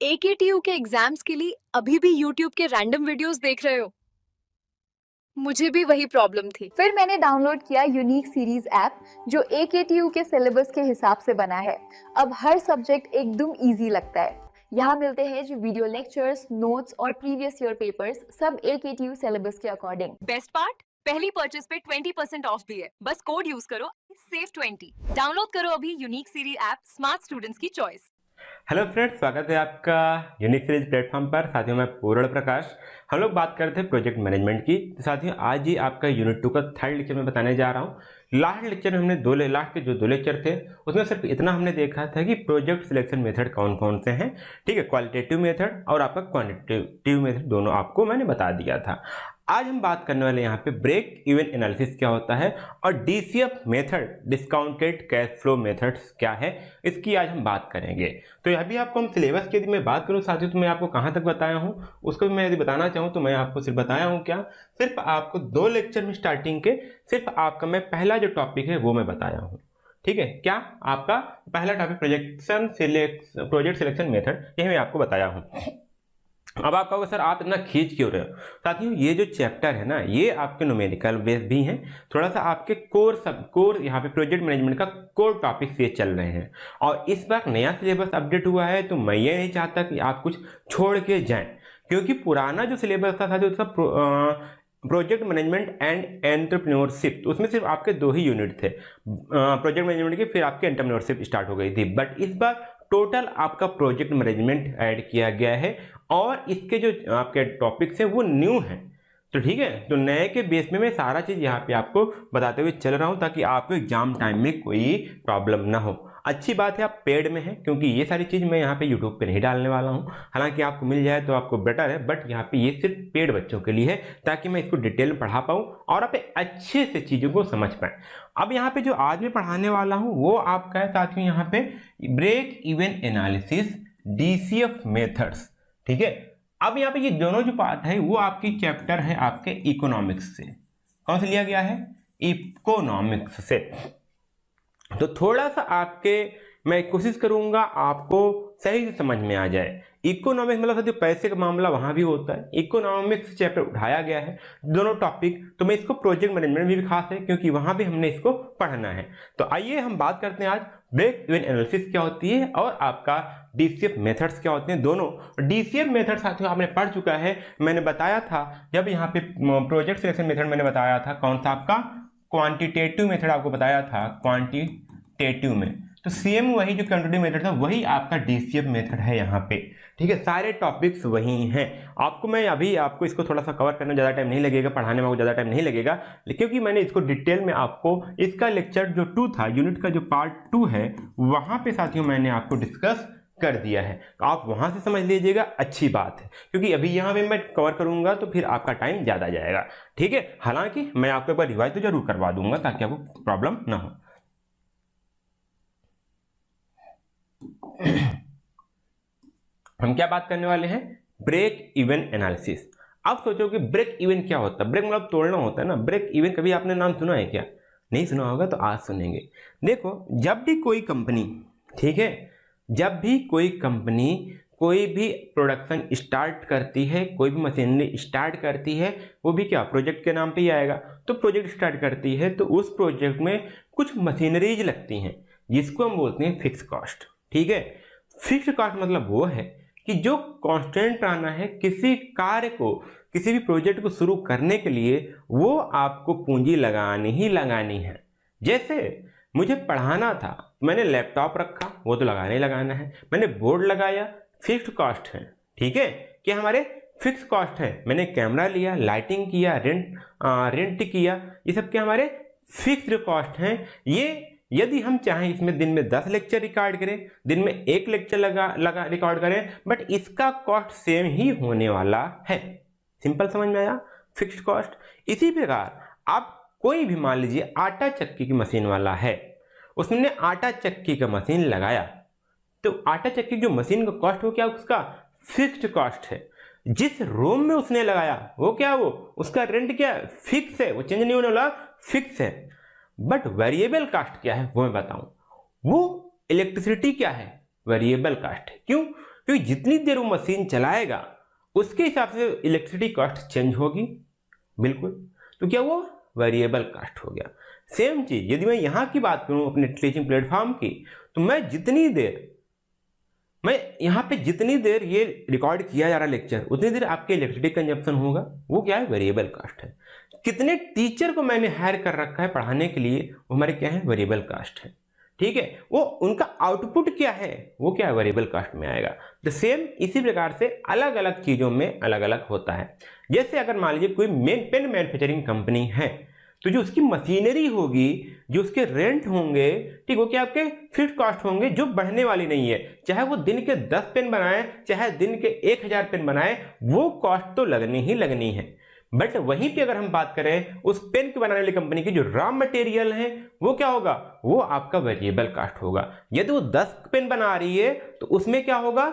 AKTU के exams के लिए अभी भी YouTube के रैंडम वीडियोस देख रहे हो? मुझे भी वही प्रॉब्लम थी। फिर मैंने डाउनलोड किया यूनिक सीरीज ऐप जो AKTU के सिलेबस के हिसाब से बना है। अब हर सब्जेक्ट एकदम इजी लगता है। यहाँ मिलते हैं जो वीडियो लेक्चर्स, नोट्स और प्रीवियस ईयर पेपर्स, सब AKTU सिलेबस के अकॉर्डिंग। बेस्ट पार्ट, पहली परचेज पे 20% ऑफ भी है। बस कोड यूज करो, SAVE20। डाउनलोड करो अभी unique series app, smart students की चॉइस। हेलो फ्रेंड्स, स्वागत है आपका यूनिक सीरीज प्लेटफॉर्म पर। साथियों मैं पूर्ण प्रकाश। हम लोग बात कर रहे थे प्रोजेक्ट मैनेजमेंट की। तो साथियों आज ही आपका यूनिट 2 का थर्ड लेक्चर में बताने जा रहा हूँ। लास्ट लेक्चर में हमने लास्ट के जो 2 लेक्चर थे उसमें सिर्फ इतना हमने देखा था कि प्रोजेक्ट सिलेक्शन मेथड कौन कौन से हैं। ठीक है, क्वालिटेटिव मेथड और आपका क्वांटिटेटिव मेथड दोनों आपको मैंने बता दिया था। आज हम बात करने वाले यहाँ पे ब्रेक इवन एनालिसिस क्या होता है और DCF method, discounted cash flow methods क्या है, इसकी आज हम बात करेंगे। तो अभी आपको हम सिलेबस की यदि मैं बात करूँ साथियों तो मैं आपको कहाँ तक बताया हूँ उसको भी मैं यदि बताना चाहूँ तो मैं आपको सिर्फ बताया हूँ क्या, सिर्फ आपको 2 लेक्चर में स्टार्टिंग के सिर्फ आपका मैं पहला जो टॉपिक है वो मैं बताया हूँ। ठीक है, क्या आपका पहला टॉपिक प्रोजेक्ट सिलेक्शन मेथड, यही मैं आपको बताया हूँ। अब आप कहोगे सर आप इतना खींच क्यों रहे हो। साथियों ये जो चैप्टर है ना ये आपके न्यूमेरिकल बेस भी हैं, थोड़ा सा आपके कोर यहाँ पे प्रोजेक्ट मैनेजमेंट का कोर टॉपिक्स ये चल रहे हैं। और इस बार नया सिलेबस अपडेट हुआ है तो मैं ये नहीं चाहता कि आप कुछ छोड़ के जाएं, क्योंकि पुराना जो सिलेबस था जो उसका प्रोजेक्ट मैनेजमेंट एंड एंटरप्रेन्योरशिप, उसमें सिर्फ आपके 2 ही यूनिट थे प्रोजेक्ट मैनेजमेंट के, फिर आपके एंटरप्रेन्योरशिप स्टार्ट हो गई थी। बट इस बार टोटल आपका प्रोजेक्ट मैनेजमेंट ऐड किया गया है और इसके जो आपके टॉपिक्स हैं वो न्यू हैं। तो ठीक है, तो नए के बेस में मैं सारा चीज़ यहाँ पे आपको बताते हुए चल रहा हूँ ताकि आपको एग्जाम टाइम में कोई प्रॉब्लम ना हो। अच्छी बात है आप पेड में हैं, क्योंकि ये सारी चीज़ मैं यहाँ पे यूट्यूब पे नहीं डालने वाला हूँ। हालांकि आपको मिल जाए तो आपको बेटर है, बट यहाँ पे ये सिर्फ पेड बच्चों के लिए है ताकि मैं इसको डिटेल में पढ़ा पाऊँ और आप अच्छे से चीज़ों को समझ पाएँ। अब यहाँ पे जो आज मैं पढ़ाने वाला हूँ वो आपका है साथियों यहाँ पे break even analysis, DCF methods. ठीक है, अब यहाँ पे ये दोनों जो पार्ट है वो आपकी चैप्टर है आपके इकोनॉमिक्स से। कौन से लिया गया है? इकोनॉमिक्स से। तो थोड़ा सा आपके मैं कोशिश करूंगा आपको सही से समझ में आ जाए। इकोनॉमिक्स मतलब जो पैसे का मामला वहां भी होता है, इकोनॉमिक्स चैप्टर उठाया गया है दोनों टॉपिक। तो मैं इसको प्रोजेक्ट मैनेजमेंट भी खास है क्योंकि वहां भी हमने इसको पढ़ना है। तो आइए हम बात करते हैं आज ब्रेक इवन एनालिसिस क्या होती है और आपका DCF मेथड्स क्या होते हैं। दोनों DCF मेथड साथियों आपने पढ़ चुका है, मैंने बताया था जब यहाँ पे प्रोजेक्ट सिलेक्शन मेथड मैंने बताया था कौन सा आपका क्वांटिटेटिव मेथड आपको बताया था क्वांटिटेटिव में, तो सेम वही जो क्वांटिटेटिव मेथड था वही आपका DCF मेथड है यहाँ पे। ठीक है, सारे टॉपिक्स वही हैं। आपको मैं अभी आपको इसको थोड़ा सा कवर करने में ज़्यादा टाइम नहीं लगेगा, पढ़ाने में ज़्यादा टाइम नहीं लगेगा, क्योंकि मैंने इसको डिटेल में आपको इसका लेक्चर जो 2 था यूनिट का जो पार्ट 2 है वहाँ पे साथियों मैंने आपको डिस्कस कर दिया है। तो आप वहां से समझ लीजिएगा, अच्छी बात है, क्योंकि अभी यहाँ पे मैं कवर करूंगा तो फिर आपका टाइम ज़्यादा जाएगा। ठीक है, हालांकि मैं आपको एक बार रिवाइज तो जरूर करवा दूंगा ताकि आपको प्रॉब्लम ना हो। हम क्या बात करने वाले हैं? Break even analysis. आप सोचो कि ब्रेक इवन क्या होता है? ब्रेक मतलब तोड़ना होता है ना। ब्रेक इवन कभी आपने नाम सुना है क्या? नहीं सुना होगा तो आज सुनेंगे। देखो, जब भी कोई कंपनी, ठीक है, जब भी कोई कंपनी कोई भी प्रोडक्शन स्टार्ट करती है, कोई भी मशीनरी स्टार्ट करती है, वो भी क्या प्रोजेक्ट के नाम पे ही आएगा। तो प्रोजेक्ट स्टार्ट करती है तो उस प्रोजेक्ट में कुछ मशीनरीज लगती हैं जिसको हम बोलते हैं फिक्स कॉस्ट। ठीक है, फिक्स कॉस्ट मतलब वो है कि जो कांस्टेंट आना है किसी कार्य को, किसी भी प्रोजेक्ट को शुरू करने के लिए वो आपको पूंजी लगानी ही लगानी है। जैसे मुझे पढ़ाना था, मैंने लैपटॉप रखा, वो तो लगाना ही लगाना है। मैंने बोर्ड लगाया, फिक्स्ड कॉस्ट है। ठीक है, कि हमारे फिक्स कॉस्ट है। मैंने कैमरा लिया, लाइटिंग किया, रेंट किया, ये सब के हमारे फिक्स्ड कॉस्ट हैं। ये यदि हम चाहें इसमें दिन में 10 लेक्चर रिकॉर्ड करें, दिन में 1 लेक्चर लगा रिकॉर्ड करें, बट इसका कॉस्ट सेम ही होने वाला है। सिंपल समझ में आया? Fixed cost. इसी प्रकार आप कोई भी मान लीजिए आटा चक्की की मशीन वाला है, उसने आटा चक्की का मशीन लगाया, तो आटा चक्की जो मशीन का कॉस्ट हो क्या उसका फिक्स्ड कॉस्ट है। जिस रूम में उसने लगाया वो क्या, वो उसका रेंट क्या फिक्स है, वो चेंज नहीं होने वाला, फिक्स है। बट वेरिएबल कॉस्ट क्या है वो मैं बताऊं। वो इलेक्ट्रिसिटी क्या है, वेरिएबल कॉस्ट है। क्यों? क्योंकि जितनी देर वो मशीन चलाएगा उसके हिसाब से इलेक्ट्रिसिटी कॉस्ट चेंज होगी, बिल्कुल। तो क्या वो वेरिएबल कॉस्ट हो गया। सेम चीज यदि मैं यहाँ की बात करूँ अपने टीचिंग प्लेटफॉर्म की, तो मैं यहाँ पे जितनी देर ये रिकॉर्ड किया जा रहा है लेक्चर, उतनी देर आपके इलेक्ट्रिसिटी कंजप्शन होगा, वो क्या है, वेरिएबल कॉस्ट है। कितने टीचर को मैंने हायर कर रखा है पढ़ाने के लिए, वो हमारे क्या है, वेरिएबल कॉस्ट है। ठीक है, वो उनका आउटपुट क्या है, वो क्या है, वेरिएबल कॉस्ट में आएगा। द सेम इसी प्रकार से अलग अलग चीजों में अलग अलग होता है। जैसे अगर मान लीजिए कोई पेन मैन्युफैक्चरिंग कंपनी है, तो जो उसकी मशीनरी होगी, जो उसके रेंट होंगे, ठीक, वो क्या आपके फिक्स्ड कॉस्ट होंगे, जो बढ़ने वाली नहीं है। चाहे वो दिन के 10 पेन बनाए, चाहे दिन के 1000 पेन बनाए, वो कॉस्ट तो लगनी ही लगनी है। बट वहीं पे अगर हम बात करें उस पेन के बनाने वाली कंपनी की जो रॉ मटेरियल है, वो क्या होगा, वो आपका वेरिएबल कॉस्ट होगा। यदि वो 10 पेन बना रही है तो उसमें क्या होगा,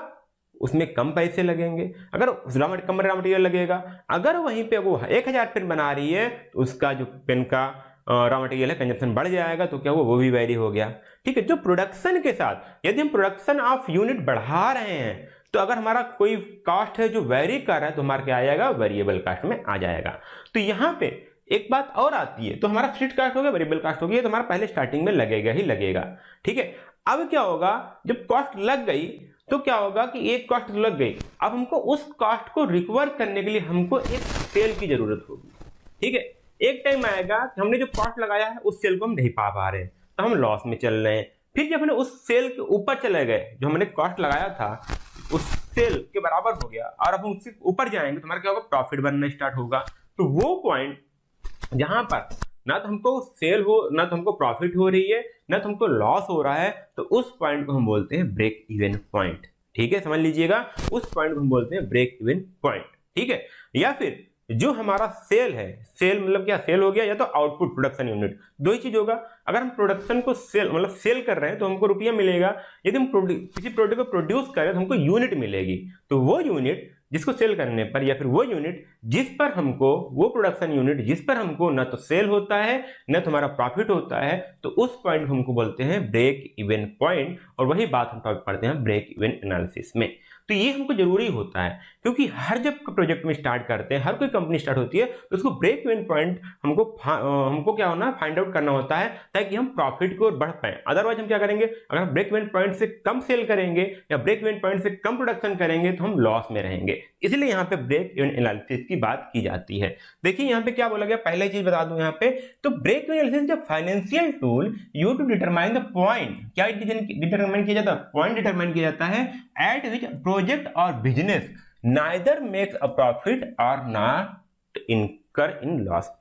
उसमें कम पैसे लगेंगे, अगर कम रॉ मटेरियल लगेगा। अगर वहीं पे वो 1000 पेन बना रही है तो उसका जो पेन का रॉ मटेरियल है कंजप्शन बढ़ जाएगा, तो क्या वो भी वैरी हो गया। ठीक है, जो प्रोडक्शन के साथ यदि हम प्रोडक्शन ऑफ यूनिट बढ़ा रहे हैं, तो अगर हमारा कोई कॉस्ट है जो वेरी कर रहा है, तो हमारा क्या आ जाएगा, वेरिएबल कॉस्ट में आ जाएगा। तो यहाँ पे एक बात और आती है, तो हमारा फिक्स्ड कॉस्ट हो गया, वेरिएबल कॉस्ट हो गया, तो हमारा पहले स्टार्टिंग में लगेगा ही लगेगा। ठीक है, अब क्या होगा, जब कॉस्ट लग गई तो क्या होगा कि एक कॉस्ट लग गई, अब हमको उस कॉस्ट को रिकवर करने के लिए हमको एक सेल की जरूरत होगी। ठीक है, एक टाइम आएगा कि हमने जो कॉस्ट लगाया है उस सेल को हम नहीं पा रहे हैं, तो हम लॉस में चल रहे हैं। फिर जब हमने उस सेल के ऊपर चले गए, जो हमने कॉस्ट लगाया था उस सेल के बराबर हो गया, और अब हम उससे ऊपर जाएंगे तो हमारा क्या होगा, प्रॉफिट बनना स्टार्ट होगा। तो वो पॉइंट जहां पर ना तो हमको सेल हो, ना तो हमको प्रॉफिट हो रही है, ना तो हमको लॉस हो रहा है, तो उस पॉइंट को हम बोलते हैं ब्रेक इवन पॉइंट। ठीक है, समझ लीजिएगा, उस पॉइंट को हम बोलते हैं ब्रेक इवन पॉइंट। ठीक है, या फिर जो हमारा सेल है, सेल मतलब क्या, सेल हो गया या तो आउटपुट प्रोडक्शन यूनिट, दो ही चीज होगा। अगर हम प्रोडक्शन को सेल मतलब सेल कर रहे हैं तो हमको रुपया मिलेगा, यदि हम किसी प्रोडक्ट को प्रोड्यूस कर रहे हैं तो हमको यूनिट मिलेगी। तो वो यूनिट जिसको सेल करने पर, या फिर वो यूनिट जिस पर हमको, वो प्रोडक्शन यूनिट जिस पर हमको ना तो सेल होता है ना तो हमारा प्रॉफिट होता है, तो उस पॉइंट को हमको बोलते हैं ब्रेक इवन पॉइंट। और वही बात हम पढ़ते हैं ब्रेक इवन एनालिसिस में। तो ये हमको जरूरी होता है, क्योंकि हर जब प्रोजेक्ट में स्टार्ट करते हैं, हर कोई कंपनी स्टार्ट होती है, तो उसको ब्रेक इवन पॉइंट हमको क्या होना, फाइंड आउट करना होता है, ताकि हम प्रॉफिट को बढ़ पाए। अदरवाइज हम क्या करेंगे, अगर हम ब्रेक इवन पॉइंट से कम सेल करेंगे या ब्रेक इवन पॉइंट से कम प्रोडक्शन करेंगे तो हम लॉस में रहेंगे। इसलिए यहाँ पे ब्रेक इवन एनालिसिस की बात की जाती है। देखिए यहाँ पे क्या बोला गया, पहले चीज बता दूं यहाँ पे, तो break even analysis the financial tool you to determine the point, क्या डिटरमाइन किया जाता है, पॉइंट डिटरमाइन किया जाता है एट विच प्रोजेक्ट और business neither makes a profit और नॉट इनकर इन लॉस।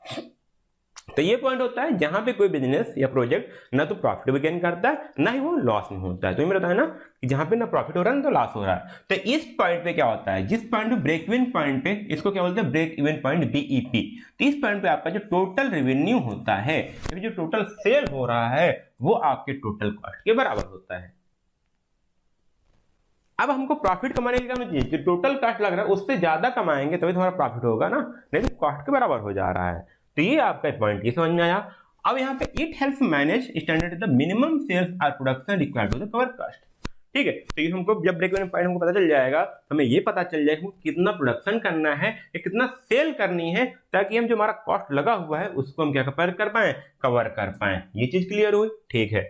तो ये पॉइंट होता है जहां पे कोई बिजनेस या प्रोजेक्ट ना तो प्रॉफिट भी गेन करता है, ना ही वो लॉस में होता है। तो ये मेरा है ना कि जहां पे ना प्रॉफिट हो रहा है ना तो लॉस हो रहा है। तो इस पॉइंट पे क्या होता है, जिस पॉइंट पे ब्रेक इवन पॉइंट पे, इसको क्या बोलते हैं, ब्रेक इवन पॉइंट BEP। तो इस पॉइंट पे आपका जो टोटल रेवेन्यू होता है, जो टोटल सेल हो रहा है, वो आपके टोटल कॉस्ट के बराबर होता है। अब हमको प्रॉफिट कमाने के लिए जो टोटल कॉस्ट लग रहा है उससे ज्यादा कमाएंगे तभी तुम्हारा प्रॉफिट होगा ना, नहीं तो कॉस्ट के बराबर हो जा रहा है। तो ये आपका पॉइंट ये समझ में आया। अब यहाँ पे it helps manage standard the minimum sales और production required to the cover cost. ठीक है, तो ये हमको जब ब्रेक इवन पॉइंट हमको पता चल जाएगा, हमें ये पता चल जाएगा कितना प्रोडक्शन करना है या कितना सेल करनी है, ताकि हम जो हमारा कॉस्ट लगा हुआ है उसको हम क्या कर पाए, कवर कर पाए। ये चीज क्लियर हुई। ठीक है,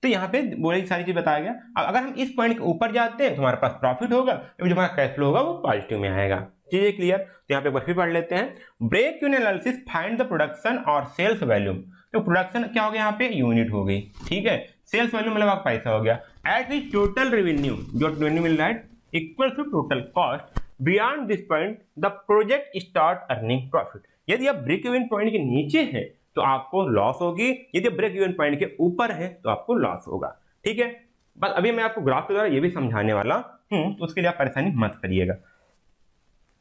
तो यहाँ पे बड़ी सारी चीज बताया गया। अब अगर हम इस पॉइंट के ऊपर जाते हैं तो हमारे पास प्रॉफिट होगा, जो हमारा कैश फ्लो होगा वो पॉजिटिव में आएगा। चीजें क्लियर। तो यहाँ पे फिर पढ़ लेते हैं, break even analysis find the production और सेल्स वैल्यूम। तो प्रोडक्शन क्या हो गया, यहाँ पे यूनिट हो गई, ठीक है, सेल्स वैल्यू मतलब आपका पैसा हो गया, एट विच टोटल रेवेन्यू, जो रेवेन्यू मिल रहा है, equal to total cost. Beyond this point the project start earning profit. यदि आप ब्रेक इवन पॉइंट के नीचे है तो आपको लॉस होगी, यदि ब्रेक इवन पॉइंट के ऊपर है तो आपको लॉस होगा। ठीक है, बस अभी मैं आपको ग्राफ के द्वारा ये भी समझाने वाला हूं, तो उसके लिए आप परेशानी मत करिएगा।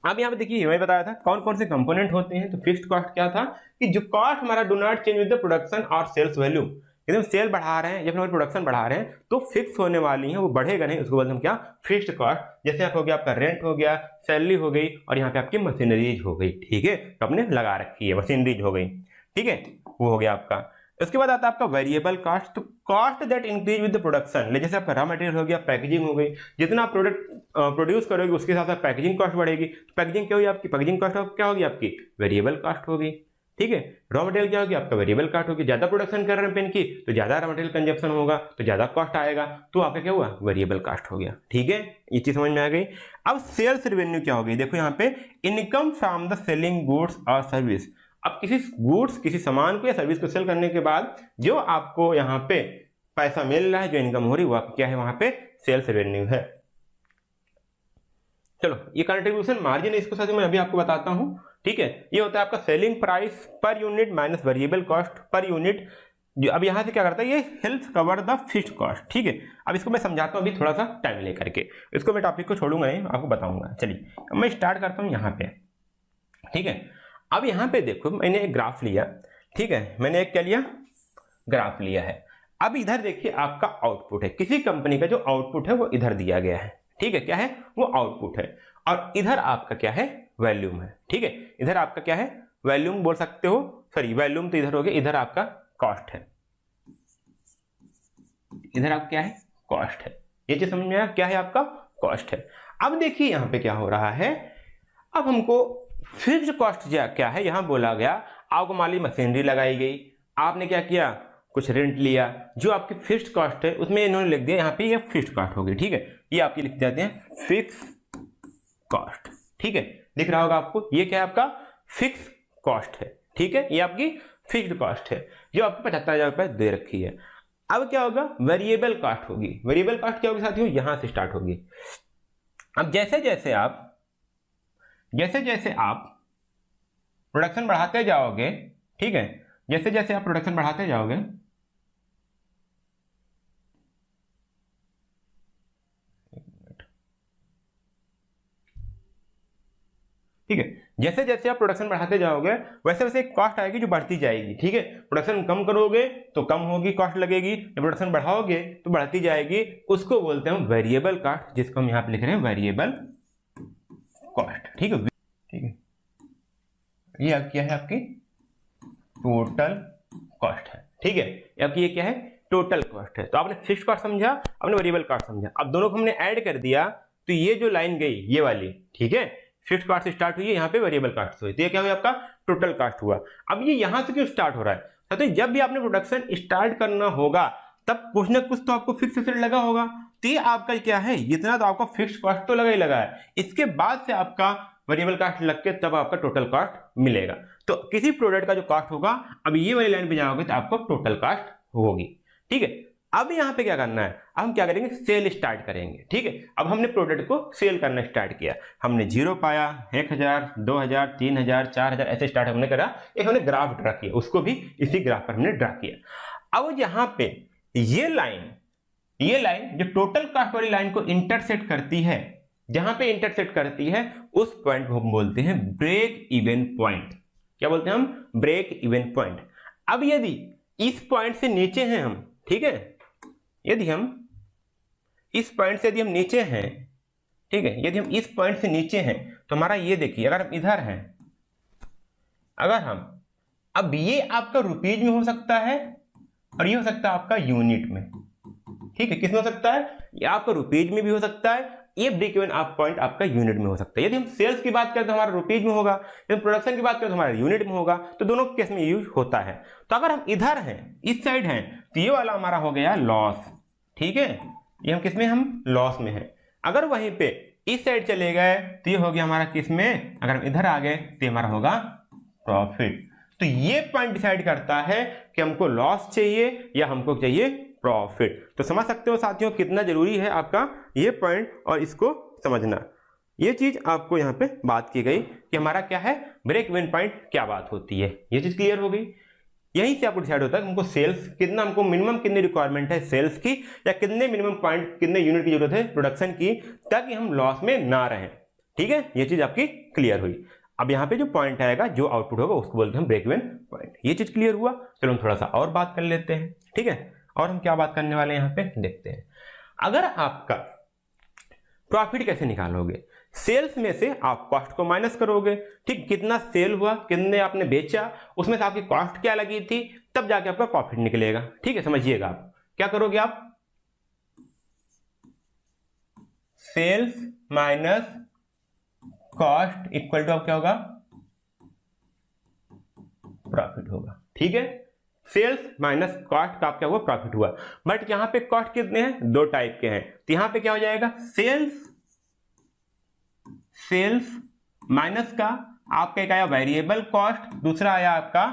अब यहाँ पे देखिए मैं बताया था कौन कौन से कंपोनेंट होते हैं। तो फिक्स्ड कॉस्ट क्या था कि जो कॉस्ट हमारा do not change with the production और सेल्स वैल्यू। यदि हम सेल बढ़ा रहे हैं या फिर प्रोडक्शन बढ़ा रहे हैं तो फिक्स होने वाली है, वो बढ़ेगा नहीं, उसको बोलते हम क्या, फिक्स्ड कॉस्ट। जैसे आप हो गया आपका रेंट हो गया, सैलरी हो गई, और यहाँ पे आपकी मशीनरीज हो गई। ठीक है, तो आपने लगा रखी है, मशीनरीज हो गई। ठीक है, वो हो गया आपका। उसके बाद आता है आपका वेरिएबल कॉस्ट। तो cost that increase with the production, जैसे आपका रॉ मटेरियल हो गया, पैकेजिंग हो गई, जितना आप प्रोडक्ट प्रोड्यूस करोगे उसके हिसाब से पैकेजिंग कॉस्ट बढ़ेगी। पैकेजिंग क्या होगी आपकी, पैकेजिंग कॉस्ट क्या होगी आपकी, वेरिएबल कॉस्ट होगी। ठीक है, रॉ मटेरियल क्या होगी आपका, वेरिएबल कॉस्ट होगी। ज्यादा प्रोडक्शन कर रहे हैं पेन की तो ज्यादा रॉ मटेरियल कंजप्शन होगा, तो ज्यादा कॉस्ट आएगा, तो आपका क्या हुआ, वेरिएबल कॉस्ट हो गया। ठीक है, ये चीज समझ में आ गई। अब सेल्स रेवेन्यू क्या होगी, देखो यहाँ पे income from the selling goods और सर्विस। अब किसी गुड्स, किसी सामान को या सर्विस को सेल करने के बाद जो आपको यहाँ पे पैसा मिल रहा है, जो इनकम हो रही है, वो आपकी क्या है, वहां पे सेल्स रेवेन्यू है। चलो, ये कंट्रीब्यूशन मार्जिन है, इसको साथ मैं अभी आपको बताता हूं। ठीक है, ये होता है आपका selling price per unit minus variable cost per unit. अब यहां से क्या करता है, ये helps cover the fixed cost. ठीक है, अब इसको मैं समझाता हूं अभी थोड़ा सा टाइम लेकर के, इसको मैं टॉपिक को छोड़ूंगा नहीं, आपको बताऊंगा। चलिए, अब मैं स्टार्ट करता हूं यहाँ पे। ठीक है, अब यहाँ पे देखो, मैंने एक ग्राफ लिया। ठीक है, मैंने एक क्या लिया, ग्राफ लिया है। अब इधर देखिए आपका आउटपुट है, किसी कंपनी का जो आउटपुट है वो इधर दिया गया है। ठीक है, क्या है, वो आउटपुट है, और इधर आपका क्या है, वॉल्यूम है। ठीक है, इधर आपका क्या है, वॉल्यूम बोल सकते हो, सॉरी वॉल्यूम तो इधर हो गया, इधर आपका कॉस्ट है, इधर आप क्या है, कॉस्ट है। ये चीज समझ में आया, क्या है आपका, कॉस्ट है। अब देखिए यहाँ पे क्या हो रहा है, अब हमको फिक्स्ड कॉस्ट क्या है, यहां बोला गया आपको मान ली मशीनरी लगाई गई, आपने क्या किया, कुछ रेंट लिया, जो आपकी फिक्स्ड कॉस्ट है उसमें इन्होंने लिख दिया यहाँ पे ये फिक्स्ड कॉस्ट होगी। ठीक है, ये आपकी लिख जाते हैं फिक्स कॉस्ट। ठीक है, दिख रहा होगा आपको, ये क्या है आपका फिक्स कॉस्ट है। ठीक है, ये आपकी फिक्स्ड कॉस्ट है जो आपको 75,000 रुपए दे रखी है। अब क्या होगा, वेरिएबल कॉस्ट होगी। वेरिएबल कॉस्ट क्या होगी साथियों, यहां से स्टार्ट होगी। अब जैसे जैसे आप प्रोडक्शन बढ़ाते जाओगे, ठीक है, जैसे जैसे आप प्रोडक्शन बढ़ाते जाओगे, ठीक है, जैसे जैसे आप प्रोडक्शन बढ़ाते जाओगे वैसे वैसे एक कॉस्ट आएगी जो बढ़ती जाएगी। ठीक है, प्रोडक्शन कम करोगे तो कम होगी, कॉस्ट लगेगी, जब प्रोडक्शन बढ़ाओगे तो बढ़ती जाएगी, उसको बोलते हैं वेरिएबल कॉस्ट, जिसको हम यहाँ पे लिख रहे हैं वेरिएबल कॉस्ट। ठीक है, ठीक है, ये क्या है, आपकी टोटल कॉस्ट है। ठीक है, आपकी ये क्या है, टोटल कॉस्ट है। तो आपने फिक्स्ड कॉस्ट समझा, आपने वेरिएबल कॉस्ट समझा। अब दोनों को हमने ऐड कर दिया तो ये जो लाइन गई ये वाली, ठीक है, फिक्स्ड कॉस्ट से स्टार्ट हुई है, यहाँ पे वेरिएबल कॉस्ट हुई, तो ये क्या हुआ आपका टोटल कॉस्ट हुआ। अब ये यहां से क्यों स्टार्ट हो रहा है, तो जब भी आपने प्रोडक्शन स्टार्ट करना होगा तब कुछ ना कुछ तो आपको फिक्स एसेट लगा होगा, तो ये आपका क्या है, इतना तो आपका फिक्स्ड कॉस्ट तो लगा ही लगा है, इसके बाद से आपका वेरिएबल कॉस्ट लग के तब आपका टोटल कॉस्ट मिलेगा। तो किसी प्रोडक्ट का जो कॉस्ट होगा, अब ये वाली लाइन पे जाओगे तो आपको टोटल कॉस्ट होगी। ठीक है, अब यहाँ पे क्या करना है, अब हम क्या करेंगे, सेल स्टार्ट करेंगे। ठीक है, अब हमने प्रोडक्ट को सेल करना स्टार्ट किया, हमने 0 पाया, 1000, 2000, 3000, 4000 ऐसे स्टार्ट हमने करा। एक हमने ग्राफ ड्रा किया, उसको भी इसी ग्राफ पर हमने ड्रा किया। अब यहाँ पे ये लाइन जो टोटल कॉस्ट वाली लाइन को इंटरसेक्ट करती है, जहां पे इंटरसेक्ट करती है उस पॉइंट को हम बोलते हैं ब्रेक इवन पॉइंट। क्या बोलते हैं हम, ब्रेक इवन पॉइंट। अब यदि इस पॉइंट से नीचे हैं हम, ठीक है, यदि हम इस पॉइंट से यदि हम नीचे हैं, ठीक है, यदि हम इस पॉइंट से नीचे हैं तो हमारा ये देखिए, अगर हम इधर हैं, अगर हम, अब ये आपका रुपीज में हो सकता है और ये हो सकता है आपका यूनिट में। ठीक है, किसमें हो सकता है, ये आपका रुपीज में भी हो सकता है, ये ब्रेक इवन आप पॉइंट आपका यूनिट में हो सकता है। यदि हम सेल्स की बात करें तो हमारा रुपीज में होगा, यदि प्रोडक्शन की बात करें तो हमारा यूनिट में होगा, तो दोनों केस में यूज होता है। तो अगर हम इधर हैं, इस साइड हैं, तो ये वाला हमारा हो गया लॉस। ठीक है, ये हम किसमें, हम लॉस में हैं। अगर वहीं पे इस साइड चले गए तो ये हो गया हमारा किसमें, अगर हम इधर आ गए तो हमारा होगा प्रॉफिट। तो ये पॉइंट डिसाइड करता है कि हमको लॉस चाहिए या हमको चाहिए प्रॉफिट। तो समझ सकते हो साथियों कितना जरूरी है आपका ये पॉइंट और इसको समझना। ये चीज आपको यहाँ पे बात की गई कि हमारा क्या है, ब्रेक इवन पॉइंट क्या बात होती है, ये चीज क्लियर हो गई। यहीं से आपको डिसाइड होता है कि हमको सेल्स कितना, हमको मिनिमम कितनी रिक्वायरमेंट है सेल्स की, या कितने मिनिमम पॉइंट, कितने यूनिट की जरूरत है प्रोडक्शन की, ताकि हम लॉस में ना रहें। ठीक है, ये चीज आपकी क्लियर हुई। अब यहाँ पे जो पॉइंट आएगा, जो आउटपुट होगा, उसको बोलते हैं ब्रेक इवन पॉइंट। ये चीज क्लियर हुआ। चलो हम थोड़ा सा और बात कर लेते हैं। ठीक है, और हम क्या बात करने वाले हैं यहाँ पे देखते हैं। अगर आपका प्रॉफिट कैसे निकालोगे, सेल्स में से आप कॉस्ट को माइनस करोगे। ठीक, कितना सेल हुआ, कितने आपने बेचा, उसमें से आपकी कॉस्ट क्या लगी थी, तब जाके आपका प्रॉफिट निकलेगा। ठीक है, समझिएगा। आप क्या करोगे, आप sales minus cost equal to आप क्या होगा, प्रॉफिट होगा। ठीक है, सेल्स माइनस कॉस्ट का आप क्या हुआ, प्रॉफिट हुआ। बट यहां पे कॉस्ट कितने हैं, 2 टाइप के हैं, तो यहां पे क्या हो जाएगा, सेल्स माइनस का आपका एक आया वेरिएबल कॉस्ट, दूसरा आया आपका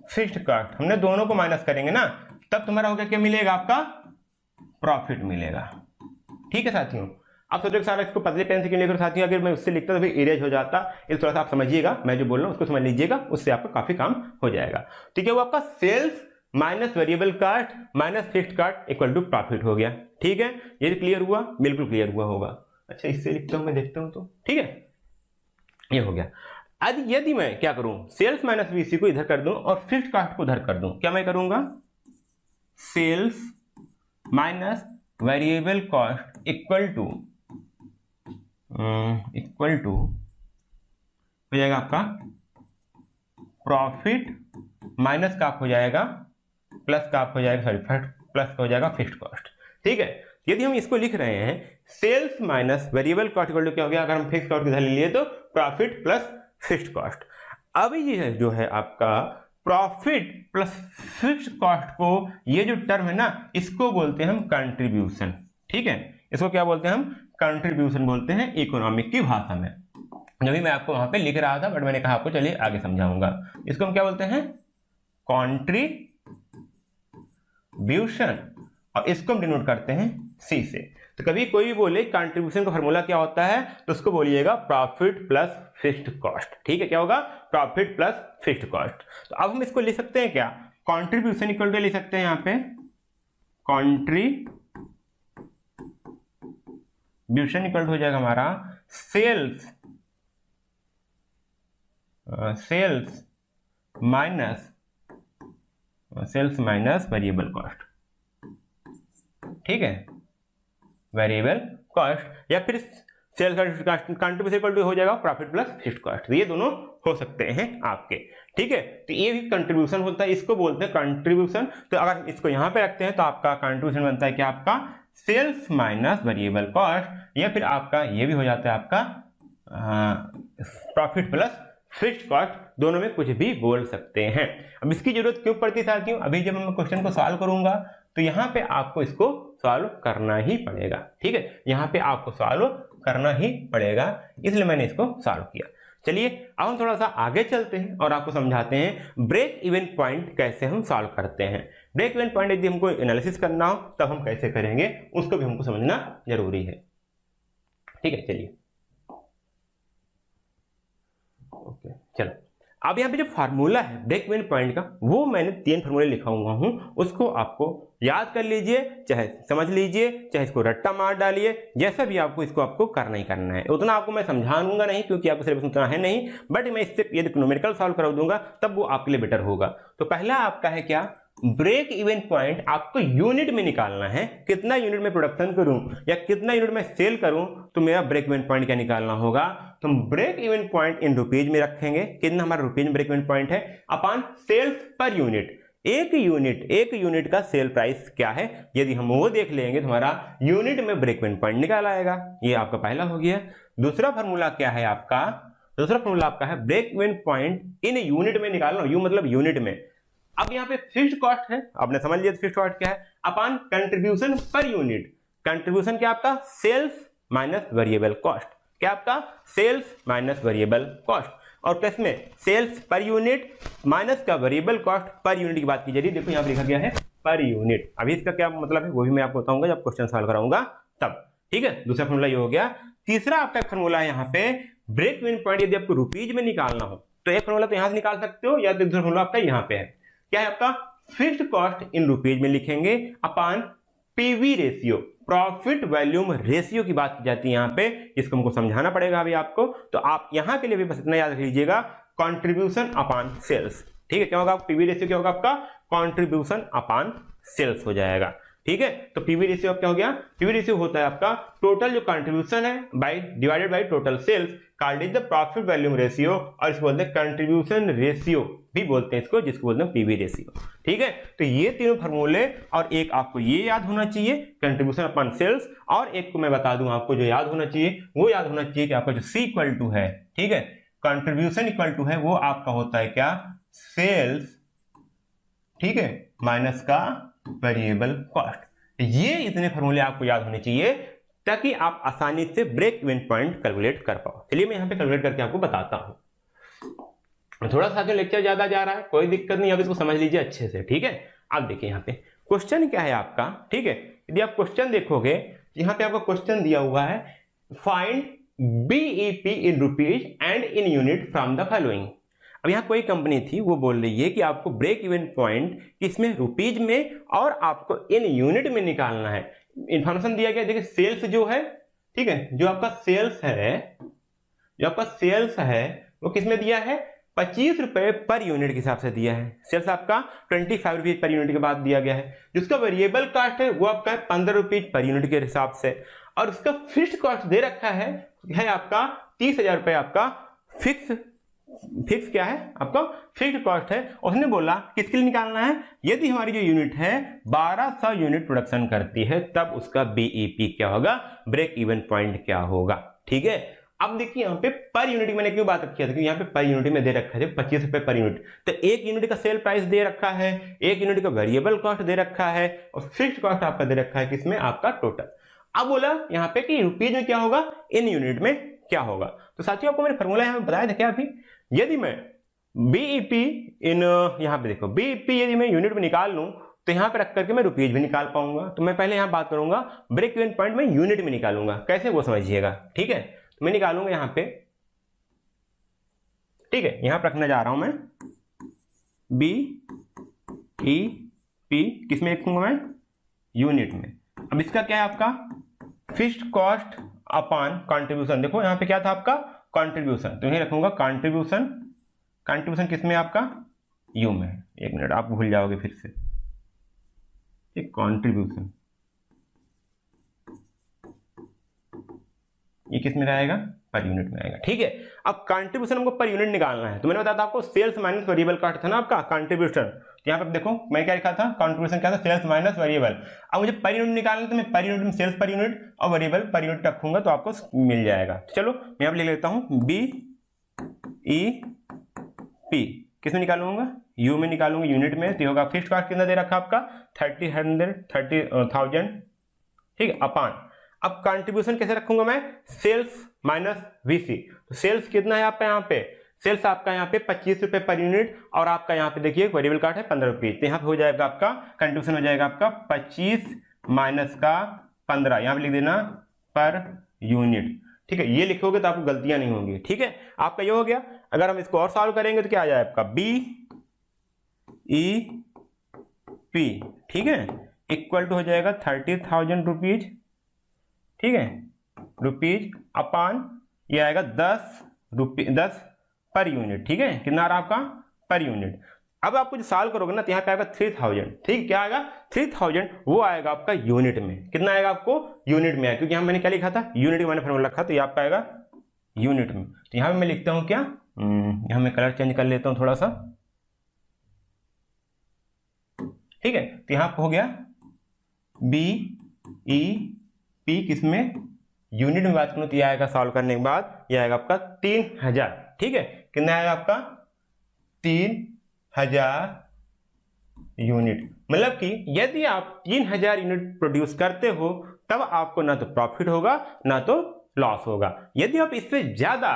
फिक्स्ड कॉस्ट। हमने दोनों को माइनस करेंगे ना, तब तुम्हारा होगा क्या मिलेगा, आपका प्रॉफिट मिलेगा। ठीक है साथियों, आप सोचो सारा इसको पतले पेन से क्यों लेकर साथियों, अगर मैं उससे लिखता तो फिर इरेज हो जाता। इस थोड़ा सा आप समझिएगा, मैं जो बोल रहा हूं उसको समझ लीजिएगा, उससे आपका काफी काम हो जाएगा। ठीक है, वो आपका sales minus variable cost minus fixed cost equal to profit हो गया। ठीक है, ये क्लियर हुआ, बिल्कुल क्लियर हुआ होगा। अच्छा, इससे लिखता हूं मैं, देखता हूं तो। ठीक है, ये हो गया। यदि मैं क्या करूं, सेल्स माइनस वीसी को इधर कर दूं और फिक्स्ड कॉस्ट को उधर कर दूं, क्या मैं करूंगा, sales minus variable cost equal to हो जाएगा आपका प्रॉफिट माइनस का आप हो जाएगा प्लस का आप हो जाएगा, सॉरी प्लस का हो जाएगा फिक्स्ड कॉस्ट। ठीक है, यदि हम इसको लिख रहे हैं sales minus variable cost equal to क्या हो गया, अगर हम फिक्स्ड कॉस्ट इधर ले लिए तो प्रॉफिट प्लस फिक्स्ड कॉस्ट। अब ये जो है आपका प्रॉफिट प्लस फिक्स्ड कॉस्ट को, ये जो टर्म है ना, इसको बोलते हैं हम कंट्रीब्यूशन। ठीक है, इसको क्या बोलते हैं हम, कंट्रीब्यूशन बोलते हैं इकोनॉमिक की भाषा में। जब भी मैं आपको वहां पे लिख रहा था, बट मैंने कहा आपको चलिए आगे समझाऊंगा। इसको हम क्या बोलते हैं, कंट्रीब्यूशन, और इसको हम डिनोट करते हैं सी से। तो कभी कोई भी बोले कंट्रीब्यूशन का फॉर्मूला क्या होता है, तो उसको बोलिएगा प्रॉफिट प्लस फिक्स्ड कॉस्ट। ठीक है, क्या होगा, प्रॉफिट प्लस फिक्स्ड कॉस्ट। तो अब हम इसको लिख सकते हैं क्या, कंट्रीब्यूशन इक्वल टू लिख सकते हैं यहाँ पे कंट्रीब्यूशन इक्वल टू हो जाएगा हमारा सेल्स माइनस वेरिएबल कॉस्ट। ठीक है, वेरिएबल कॉस्ट, या फिर सेल्स कंट्रीब्यूशन इक्वल टू हो जाएगा प्रॉफिट प्लस फिक्स्ड कॉस्ट। ये दोनों हो सकते हैं आपके। ठीक है, तो ये भी कंट्रीब्यूशन होता है, इसको बोलते हैं कंट्रीब्यूशन। तो अगर इसको यहां पे रखते हैं तो आपका कंट्रीब्यूशन बनता है क्या, आपका सेल्स माइनस वेरिएबल कॉस्ट, या फिर आपका ये भी हो जाता है आपका प्रॉफिट प्लस फिक्स्ड कॉस्ट। दोनों में कुछ भी बोल सकते हैं। अब इसकी जरूरत क्यों पड़ती साथियों, अभी जब मैं क्वेश्चन को सॉल्व करूंगा तो यहां पे आपको इसको सॉल्व करना ही पड़ेगा। ठीक है, यहां पे आपको सॉल्व करना ही पड़ेगा, इसलिए मैंने इसको सॉल्व किया। चलिए अब हम थोड़ा सा आगे चलते हैं और आपको समझाते हैं ब्रेक इवन पॉइंट कैसे हम सॉल्व करते हैं। ब्रेक इवन पॉइंट यदि हमको एनालिसिस करना हो तब हम कैसे करेंगे, उसको भी हमको समझना जरूरी है। ठीक है, चलिए ओके, चलो अब यहाँ पे जो फार्मूला है ब्रेक इवन पॉइंट का, वो मैंने 3 फार्मूले लिखा हुआ हूं, उसको आपको याद कर लीजिए, चाहे समझ लीजिए, चाहे इसको रट्टा मार डालिए, जैसा भी आपको करना ही करना है। उतना आपको मैं समझाऊंगा नहीं क्योंकि आपको सिलेबस उतना है नहीं, बट मैं इससे यदि न्यूमेरिकल सॉल्व करा दूंगा तब वो आपके लिए बेटर होगा। तो पहला आपका है क्या, ब्रेक इवन पॉइंट आपको यूनिट में निकालना है। कितना यूनिट में प्रोडक्शन करूं या कितना यूनिट में सेल करूं तो मेरा ब्रेक इवन पॉइंट क्या निकालना होगा। तो हम break even point in rupees में रखेंगे, कितना हमारा रुपीज में ब्रेक इवन पॉइंट है, अपॉन सेल्स पर यूनिट। एक यूनिट का सेल प्राइस क्या है, यदि हम वो देख लेंगे तो हमारा यूनिट में ब्रेक इवन पॉइंट निकाल आएगा। ये आपका पहला हो गया। दूसरा फार्मूला क्या है आपका, दूसरा फार्मूला आपका है break even point in unit में निकालना, यू मतलब यूनिट में। अब यहाँ पे फिक्स्ड कॉस्ट है, आपने समझ लिया फिक्स्ड कॉस्ट क्या है, upon contribution per unit. Contribution क्या आपका, सेल्स माइनस वेरिएबल कॉस्ट, क्या आपका सेल्स माइनस वेरिएबल कॉस्ट। और प्लस में सेल्स पर यूनिट माइनस का वेरिएबल कॉस्ट पर यूनिट की बात की जा रही है। देखो यहाँ पे लिखा गया है पर यूनिट। अभी इसका क्या मतलब है वो भी मैं आपको बताऊंगा जब क्वेश्चन सॉल्व कराऊंगा तब। ठीक है, दूसरा फॉर्मूला ये हो गया। तीसरा आपका फॉर्मूला है यहाँ पे ब्रेक इवन पॉइंट यदि आपको रुपीज में निकालना हो तो एक फॉर्मूला तो यहाँ से निकाल सकते हो, या दूसरा फॉर्मूला आपका यहाँ पे है, क्या है आपका फिक्स्ड कॉस्ट इन रुपीज में लिखेंगे upon PV ratio, profit volume ratio की बात की जाती है यहाँ पे, इसको हमको समझाना पड़ेगा अभी आपको। तो आप यहाँ के लिए भी बस इतना याद रख लीजिएगा, कंट्रीब्यूशन अपॉन सेल्स। ठीक है, क्या होगा पीवी रेशियो, क्या होगा आपका कंट्रीब्यूशन अपॉन सेल्स हो जाएगा। ठीक है। तो पीवी रेशियो क्या हो गया, पीवी रेशियो होता है आपका टोटल जो कंट्रीब्यूशन है by divided by total sales, called is the profit volume ratio, और इसको बोलते हैं कंट्रीब्यूशन रेशियो भी बोलते हैं इसको, जिसको बोलते हैं पीवी रेशियो। ठीक है, तो ये तीनों फार्मूले, और एक आपको ये याद होना चाहिए कंट्रीब्यूशन अपॉन सेल्स, और एक को मैं बता दूं आपको जो याद होना चाहिए, वो याद होना चाहिए कि आपका जो सी इक्वल टू है, ठीक है, कंट्रीब्यूशन इक्वल टू है वो आपका होता है क्या, सेल्स, ठीक है, माइनस का वेरिएबल कॉस्ट। ये इतने फॉर्मूले आपको याद होने चाहिए ताकि आप आसानी से ब्रेक इवन पॉइंट कैलकुलेट कर पाओ। चलिए मैं यहाँ पे कैलकुलेट करके आपको बताता हूँ। थोड़ा सा लेक्चर ज्यादा जा रहा है, कोई दिक्कत नहीं, अब इसको समझ लीजिए अच्छे से। ठीक है, आप देखिए यहाँ पे क्वेश्चन क्या है आपका। ठीक है, यदि आप क्वेश्चन देखोगे, यहाँ पे आपका क्वेश्चन दिया हुआ है, find BEP in rupees and in unit from the following. अब यहाँ कोई कंपनी थी, वो बोल रही है कि आपको ब्रेक इवन पॉइंट इसमें रुपीज में और आपको इन यूनिट में निकालना है। इंफॉर्मेशन दिया गया, देखिए सेल्स जो है, ठीक है, जो आपका सेल्स है, वो किस में दिया है, 25 रुपए पर यूनिट के हिसाब से दिया है। सेल्स आपका 25 रुपीज पर यूनिट के बाद दिया गया है। जिसका वेरिएबल कॉस्ट है वो आपका 15 रुपीज पर यूनिट के हिसाब से, और उसका फिक्स्ड कॉस्ट दे रखा है आपका 30,000 रुपए आपका फिक्स क्या है आपका फिक्स्ड कॉस्ट है। उसने बोला किसके लिए निकालना है, यदि हमारी जो यूनिट है 1200 यूनिट प्रोडक्शन करती है तब उसका बीईपी क्या होगा, ब्रेक इवन पॉइंट क्या होगा। ठीक है, अब देखिए यहाँ पे पर यूनिट मैंने क्यों बात किया था, क्योंकि यहाँ पे पर यूनिट में दे रखा है 25 रुपए पर यूनिट, तो एक यूनिट का सेल प्राइस दे रखा है, एक यूनिट का वेरिएबल कॉस्ट दे रखा है, और फिक्स्ड कॉस्ट आपका दे रखा है किसमें, आपका टोटल। अब बोला यहाँ पे कि रुपीज में क्या होगा, इन यूनिट में क्या होगा। तो साथियों आपको मैंने फॉर्मूला यहाँ बताया था क्या अभी, यदि मैं बीईपी इन, यहाँ पे देखो बीईपी यदि मैं यूनिट में निकाल लूं तो यहाँ पे रख करके मैं रुपीज भी निकाल पाऊंगा। तो मैं पहले यहाँ बात करूंगा ब्रेक इवन पॉइंट में यूनिट में निकालूंगा, कैसे वो समझिएगा। ठीक है, तो मैं निकालूंगा यहाँ पे, ठीक है, यहाँ पे रखने जा रहा हूं मैं बीईपी, किसमें लिखूंगा मैं, यूनिट में। अब इसका क्या है आपका फिक्स्ड कॉस्ट अपॉन कंट्रीब्यूशन। देखो यहाँ पे क्या था आपका कंट्रीब्यूशन, तो यही रखूंगा कंट्रीब्यूशन किसमें आपका, यू में। एक मिनट, आप भूल जाओगे फिर से, एक कंट्रीब्यूशन ये किस में आएगा, पर यूनिट में आएगा। ठीक है, अब कंट्रीब्यूशन हमको पर यूनिट निकालना है, तो मैंने बताया था आपको सेल्स माइनस वेरिएबल कॉस्ट था ना आपका कंट्रीब्यूशन। यहाँ पे देखो मैं क्या लिखा था, कंट्रीब्यूशन क्या था, सेल्स माइनस वेरिएबल। अब मुझे पर यूनिट निकालना है तो मैं पर यूनिट में सेल्स पर यूनिट और वेरिएबल पर यूनिट रखूंगा तो आपको मिल जाएगा। चलो मैं यहाँ पे लिख लेता हूँ बीईपी, किसमें निकालूंगा, यू में निकालूंगा, यूनिट में। तो होगा फिक्स्ड कॉस्ट कितना दे रखा आपका 30,000, ठीक है, अपान। अब कंट्रीब्यूशन कैसे रखूंगा मैं, सेल्स माइनस वीसी। तो सेल्स कितना है आपका, यहाँ पे सेल्स आपका यहाँ पे 25 रुपए पर यूनिट, और आपका यहाँ पे देखिए वेरिएबल कॉस्ट है 15 रुपये। तो यहाँ पे हो जाएगा आपका कंट्रीब्यूशन हो जाएगा आपका 25 माइनस का 15, यहाँ पे लिख देना पर यूनिट। ठीक है, ये लिखोगे तो आपको गलतियां नहीं होंगी। ठीक है, आपका ये हो गया। अगर हम इसको और सॉल्व करेंगे तो क्या आ जाए आपका बीईपी, ठीक है, इक्वल टू हो जाएगा 30,000 रुपीज, ठीक है, रुपीज अपान ये आएगा 10 पर यूनिट। ठीक है, कितना आ रहा आपका पर यूनिट। अब आपको जो सॉल्व करोगे ना तो यहाँ पे आएगा 3000, ठीक, क्या आएगा 3000, वो आएगा आपका यूनिट में। कितना आएगा आपको, यूनिट में आएगा, क्योंकि यहाँ मैंने क्या लिखा था, यूनिट का मैंने फॉर्मूला रखा, तो ये आपका आएगा यूनिट में। तो यहाँ पे मैं लिखता हूँ क्या, यहाँ मैं कलर चेंज कर लेता हूँ थोड़ा सा, ठीक है। तो यहाँ पे हो गया बीईपी किसमें, यूनिट में बात करूँ तो ये आएगा सॉल्व करने के बाद ये आएगा आपका 3000। ठीक है, कितना आएगा आपका 3000 यूनिट। मतलब कि यदि आप 3000 यूनिट प्रोड्यूस करते हो तब आपको ना तो प्रॉफिट होगा ना तो लॉस होगा। यदि आप इससे ज्यादा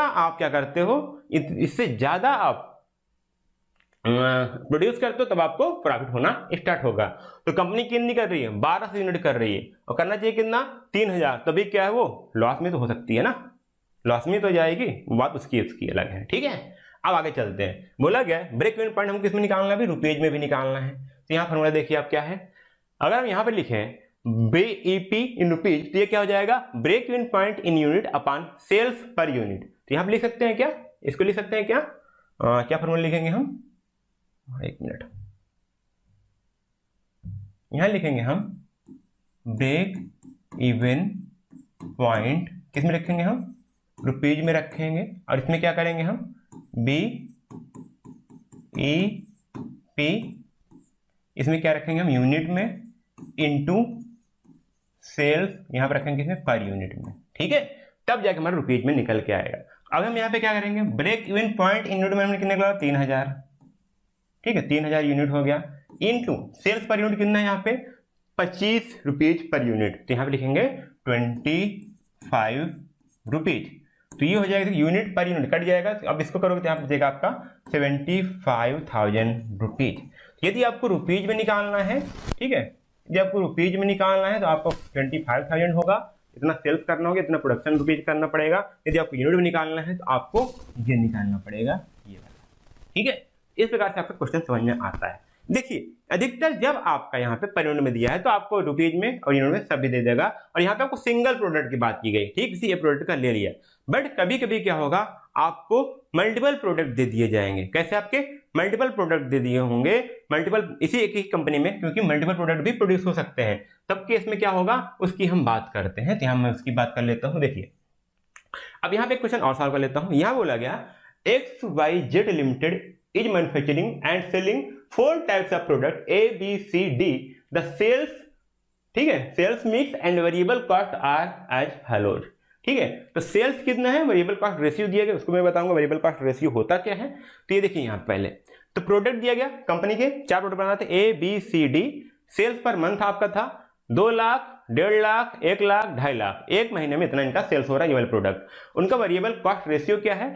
आप क्या करते हो, इससे ज्यादा आप प्रोड्यूस करते हो तब आपको प्रॉफिट होना स्टार्ट होगा। तो कंपनी कितनी कर रही है, 1200 यूनिट कर रही है, और करना चाहिए कितना 3000, तभी क्या है वो लॉस में तो हो सकती है ना, लॉस में तो जाएगी, बात उसकी अलग है। ठीक है, अब आगे चलते हैं। बोला गया ब्रेक इवन पॉइंट हम किस में निकालना है, भी रुपीज में भी निकालना है। तो यहाँ फॉर्मूला देखिए आप क्या है, अगर हम यहाँ पे लिखें बीईपी इन रुपीज तो ये क्या हो जाएगा, break even point in unit upon sales per unit. तो यहाँ पे लिख सकते हैं क्या, इसको लिख सकते हैं क्या, क्या फॉर्मूला लिखेंगे हम, एक मिनट, यहाँ लिखेंगे हम ब्रेक इवन पॉइंट, किस में रखेंगे हम, रुपीज में रखेंगे, और इसमें क्या करेंगे हम, BEP, इसमें क्या रखेंगे हम, यूनिट में, इनटू सेल्स यहाँ पर रखेंगे इसमें पर यूनिट में, ठीक है, तब जाके हमारा रुपीज में निकल के आएगा। अब हम यहाँ पे क्या करेंगे, break even point in unit में हमने कितने निकला, 3000, ठीक है, 3000 यूनिट हो गया, इनटू सेल्स पर यूनिट कितना है यहाँ पे, 25 रुपीज पर यूनिट, तो यहाँ पे लिखेंगे 25 रुपीज, तो ये हो जाएगा यूनिट पर यूनिट कट जाएगा, तो अब इसको करोगे तो यहाँ पे देगा आपका 75,000 रुपीज। यदि आपको रुपीज में निकालना है, ठीक है, यदि आपको रुपीज में निकालना है तो आपको 25,000 होगा, इतना सेल्स करना होगा, इतना प्रोडक्शन रुपीज करना पड़ेगा। यदि आपको यूनिट में निकालना है तो आपको ये निकालना पड़ेगा, ये वाला, ठीक है। इस प्रकार से आपका क्वेश्चन समझ में आता है। देखिए अधिकतर जब आपका यहाँ पे पर यूनिट में दिया है तो आपको रुपीज में और यूनिट में सब भी दे देगा, और यहाँ पे आपको सिंगल प्रोडक्ट की बात की गई, ठीक, इसी प्रोडक्ट का ले लिया। बट कभी कभी क्या होगा, आपको मल्टीपल प्रोडक्ट दे दिए जाएंगे। कैसे, आपके मल्टीपल प्रोडक्ट दे दिए होंगे, मल्टीपल इसी एक ही कंपनी में, क्योंकि मल्टीपल प्रोडक्ट भी प्रोड्यूस हो सकते हैं, तब केस में क्या होगा उसकी हम बात करते हैं। तो यहाँ मैं उसकी बात कर लेता हूँ। देखिए अब यहाँ पे क्वेश्चन और सॉल्व कर लेता हूँ। यहाँ बोला गया XYZ limited is manufacturing and selling 4 types of product A, B, C, D. The sales, ठीक है, sales mix and variable cost are as follows, ठीक है। तो सेल्स कितना है, वेरिएबल कॉस्ट रेशियो दिया गया, उसको मैं बताऊंगा वेरिएबल कॉस्ट रेशियो होता क्या है। तो ये देखिए यहाँ पहले तो प्रोडक्ट दिया गया, कंपनी के 4 प्रोडक्ट बनाते A, B, C, D। Sales per month आपका था 2 लाख, 1.5 लाख, 1 लाख, 2.5 लाख, एक महीने में इतना इनका सेल्स हो रहा है ये वाले प्रोडक्ट। उनका वेरिएबल कॉस्ट रेशियो क्या है,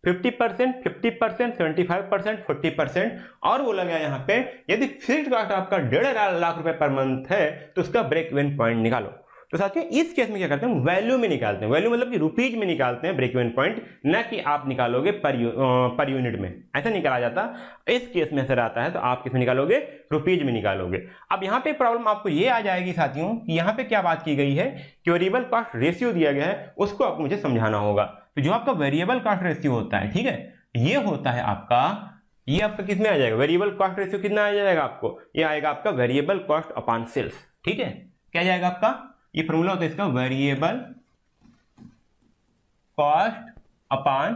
50%, 50%, 75%, 40%। और बोला गया यहाँ पे यदि फिक्स्ड कॉस्ट आपका 1.5 लाख रुपए पर मंथ है तो उसका ब्रेक इवन पॉइंट निकालो। तो साथियों इस केस में क्या करते हैं, वैल्यू में निकालते हैं, वैल्यू मतलब कि रुपीज में निकालते हैं ब्रेक इवन पॉइंट, न कि आप निकालोगे पर यूनिट में, ऐसा निकाला जाता। इस केस में ऐसा रहता है तो आप किस में निकालोगे, रुपीज में निकालोगे। अब यहाँ पे प्रॉब्लम आपको ये आ जाएगी साथियों कि यहाँ पे क्या बात की गई है कि वेरिएबल कॉस्ट रेशियो दिया गया है, उसको आपको मुझे समझाना होगा। तो जो आपका वेरिएबल कॉस्ट रेशियो होता है, ठीक है, ये होता है आपका, ये आपका किस में आ जाएगा, वेरिएबल कॉस्ट रेशियो कितना आ जाएगा आपको, ये आएगा आपका वेरिएबल कॉस्ट अपॉन सेल्स, ठीक है। क्या जाएगा आपका, ये फॉर्मूला होता है इसका, वेरिएबल कॉस्ट अपॉन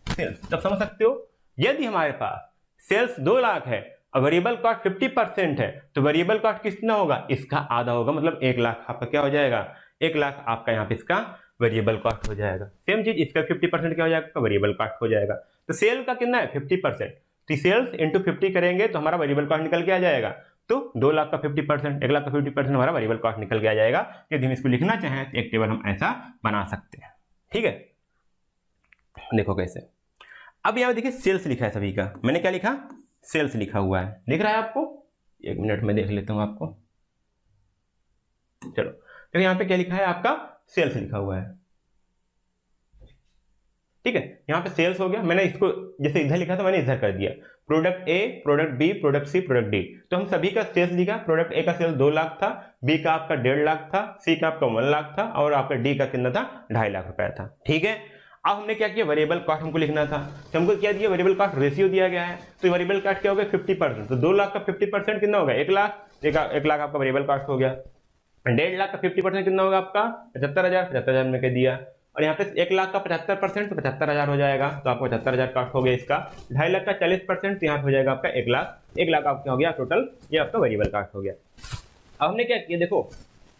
सेल्स। तब समझ सकते हो यदि हमारे पास सेल्स 2 लाख है और वेरिएबल कॉस्ट 50% है तो वेरिएबल कॉस्ट कितना होगा, इसका आधा होगा, मतलब 1 लाख आपका क्या हो जाएगा, 1 लाख आपका यहाँ पे इसका वेरिएबल कॉस्ट हो जाएगा। सेम चीज इसका 50% क्या हो जाएगा, वेरिएबल कॉस्ट हो जाएगा। तो सेल का कितना है 50%, तो सेल्स इंटू 50 करेंगे तो हमारा वेरिएबल कॉस्ट निकल के आ जाएगा। तो 2 लाख का 50%, 1 लाख का 50% हमारा वेरिएबल कॉस्ट निकल के आ जाएगा। यदि हम इसको लिखना चाहें तो एक टेबल हम ऐसा बना सकते हैं, ठीक है। देखो कैसे, अब यहाँ देखिए सेल्स लिखा है सभी का, मैंने क्या लिखा, सेल्स लिखा हुआ है, दिख रहा है आपको, 1 मिनट में देख लेता हूँ आपको। चलो तो यहाँ पे क्या लिखा है आपका, सेल्स लिखा हुआ है, ठीक है। यहाँ पे सेल्स हो गया, मैंने इसको जैसे इधर लिखा था मैंने इधर कर दिया, product A, product B, product C, product D. तो हम सभी का सेल्स लिखा, प्रोडक्ट ए का सेल्स 2 लाख था, बी का आपका 1.5 लाख था, सी का आपका 1 लाख था, और आपका डी का कितना था, 2.5 लाख रुपया था, ठीक है। अब हमने क्या किया, वेरिएबल कॉस्ट हमको लिखना था, तो हमको क्या दिया, वेरिएबल कॉस्ट रेशियो दिया गया है। तो वेरिएबल कॉस्ट क्या हो गया, 50%, तो 2 लाख का 50% कितना होगा, 1 लाख, 1 लाख आपका वेरिएबल कॉस्ट हो गया। 1.5 लाख का 50% कितना होगा आपका, 75,000, 75,000 में कह दिया। और यहाँ पे 1 लाख का 75% तो 75,000 हो जाएगा, तो आपको 75,000 कॉस्ट हो गया इसका। 2.5 लाख का 40% तो यहाँ पे हो जाएगा आपका 1 लाख। 1 लाख आपका हो गया टोटल, ये आपका वेरिएबल कॉस्ट हो गया। अब हमने क्या किया, देखो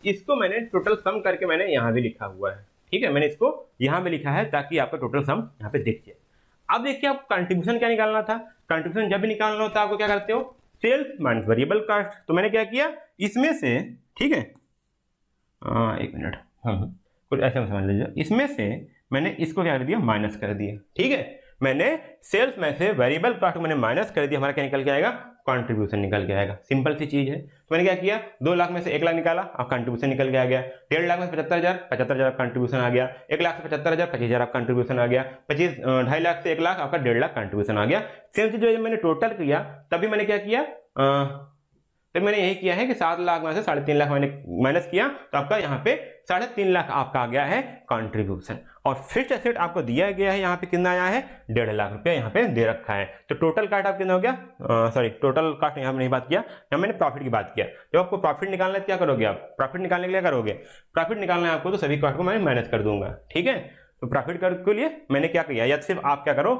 इसको मैंने टोटल सम करके मैंने यहाँ भी लिखा हुआ है, ठीक है, मैंने इसको यहाँ पे लिखा है ताकि आपका टोटल सम यहाँ पे दिख जाए। अब देखिए आपको कंट्रीब्यूशन क्या निकालना था, कंट्रीब्यूशन जब भी निकालना होता है आपको क्या करते हो, सेल्स माइनस वेरिएबल कॉस्ट। तो मैंने क्या किया, इसमें से, ठीक है, 1 मिनट, कुछ ऐसा समझ लीजिए, इसमें से मैंने इसको क्या कर दिया, माइनस कर दिया, ठीक है। मैंने सेल्स में से वेरिएबल कॉस्ट मैंने माइनस कर दिया, हमारा क्या निकल के आएगा, कंट्रीब्यूशन निकल के आएगा। सिंपल सी चीज है। तो मैंने क्या किया, 2 लाख में से 1 लाख निकाला, अब कंट्रीब्यूशन निकल के आ गया। 1.5 लाख में 75,000, 75,000 कंट्रीब्यूशन आ गया। 1 लाख से 75,000, 25,000 आपका कंट्रीब्यूशन आ गया। 2.5 लाख से 1 लाख आपका 1.5 लाख कंट्रीब्यूशन आ गया। सेम चीज जो मैंने टोटल किया तभी मैंने क्या किया, तो मैंने यही किया है कि 7 लाख में से 3.5 लाख मैंने माइनस किया, तो आपका यहाँ पे 3.5 लाख आपका आ गया है कंट्रीब्यूशन। और फिक्स्ड एसेट आपको दिया गया है यहाँ पे कितना आया है 1.5 लाख रुपया यहाँ पे दे रखा है। तो टोटल कास्ट आप कितना हो गया, सॉरी टोटल कास्ट यहाँ पे नहीं बात किया, यहाँ मैंने प्रॉफिट की बात किया। जब आपको प्रॉफिट निकालना है क्या करोगे आप, प्रॉफिट निकालने के लिए क्या करोगे, प्रॉफिट निकालना है आपको तो सभी कास्ट को मैं माइनस कर दूंगा, ठीक है। तो प्रॉफिट के लिए मैंने क्या किया, या सिर्फ आप क्या करो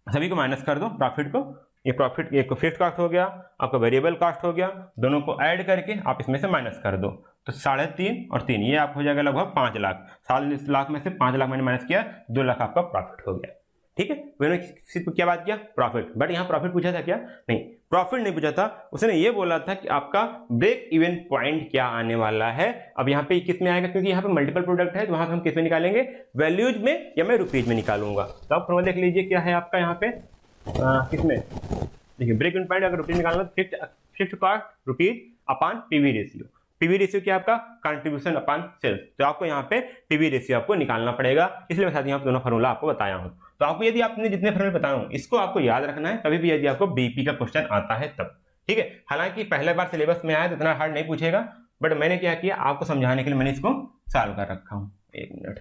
सभी को माइनस कर दो प्रॉफिट को। ये प्रॉफिट एक फिक्स्ड कास्ट हो गया, आपका वेरिएबल कास्ट हो गया, दोनों को ऐड करके आप इसमें से माइनस कर दो। तो 3.5 और 3 ये आप हो जाएगा लगभग 5 लाख। 7 लाख में से 5 लाख मैंने माइनस किया, 2 लाख आपका प्रॉफिट हो गया, ठीक है। मैंने सिर्फ क्या बात किया प्रॉफिट, बट यहाँ प्रॉफिट पूछा था क्या, नहीं प्रॉफिट नहीं पूछा था, उसने ये बोला था कि आपका ब्रेक इवन पॉइंट क्या आने वाला है। अब यहाँ पे किस में आएगा, क्योंकि यहाँ पे मल्टीपल प्रोडक्ट है तो वहां पे हम किस में निकालेंगे, वैल्यूज में या मैं रुपीज में निकालूंगा। तो आप फॉर्मूला देख लीजिए क्या है आपका यहाँ पे किस में, देखिए ब्रेक इवन पॉइंट अगर रुपीज निकालना तो fixed cost rupees upon PV ratio. PV ratio क्या आपका कंट्रीब्यूशन अपॉन सेल्स। तो आपको यहाँ पे पीवी रेशियो आपको निकालना पड़ेगा, इसलिए मैं साथ यहाँ दोनों फार्मूला आपको बताया हूँ। तो आपको यदि आपने जितने फार्मूले बताया हूँ इसको आपको याद रखना है, कभी भी यदि आपको बीपी का क्वेश्चन आता है तब, ठीक है। हालांकि पहले बार सिलेबस में आया तो इतना हार्ड नहीं पूछेगा, बट मैंने क्या किया आपको समझाने के लिए मैंने इसको सॉल्व कर रखा हूँ। 1 मिनट,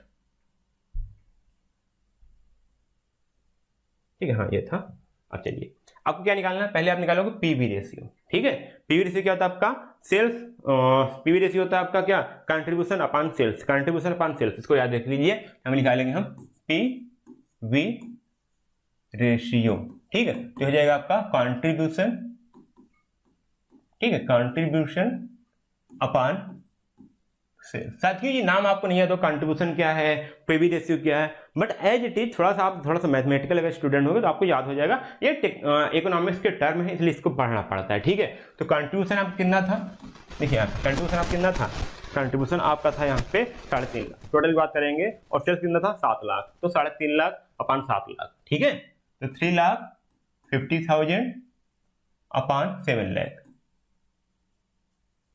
ठीक है, हाँ ये था। अब चलिए आपको क्या निकालना है, पहले आप निकालोगे पीवी रेशियो, ठीक है। पीवी रेशियो क्या होता है आपका सेल्स, पीवी रेशियो होता है आपका क्या contribution upon sales, contribution upon sales, इसको याद रख लीजिए। हम निकालेंगे हम पीवी रेशियो, ठीक है। तो हो जाएगा आपका कंट्रीब्यूशन, ठीक है, कंट्रीब्यूशन अपॉन सेल्स। साथियों ये नाम आपको नहीं है तो कंट्रीब्यूशन क्या है, पीवी रेशियो क्या है, बट एज इट इज थोड़ा सा आप थोड़ा सा मैथमेटिकल अगर स्टूडेंट होंगे तो आपको याद हो जाएगा। ये इकोनॉमिक्स के टर्म है इसलिए इसको पढ़ना पड़ता है, ठीक है। तो कंट्रीब्यूशन आप कितना था, देखिए कंट्रीब्यूशन आप कितना था, कंट्रीब्यूशन आपका था यहाँ पे 3.5 लाख टोटल बात करेंगे, और सेल्स कितना था 7 लाख, तो 3.5 लाख अपॉन 7 लाख, ठीक है। तो 3,50,000 अपॉन 7 लाख,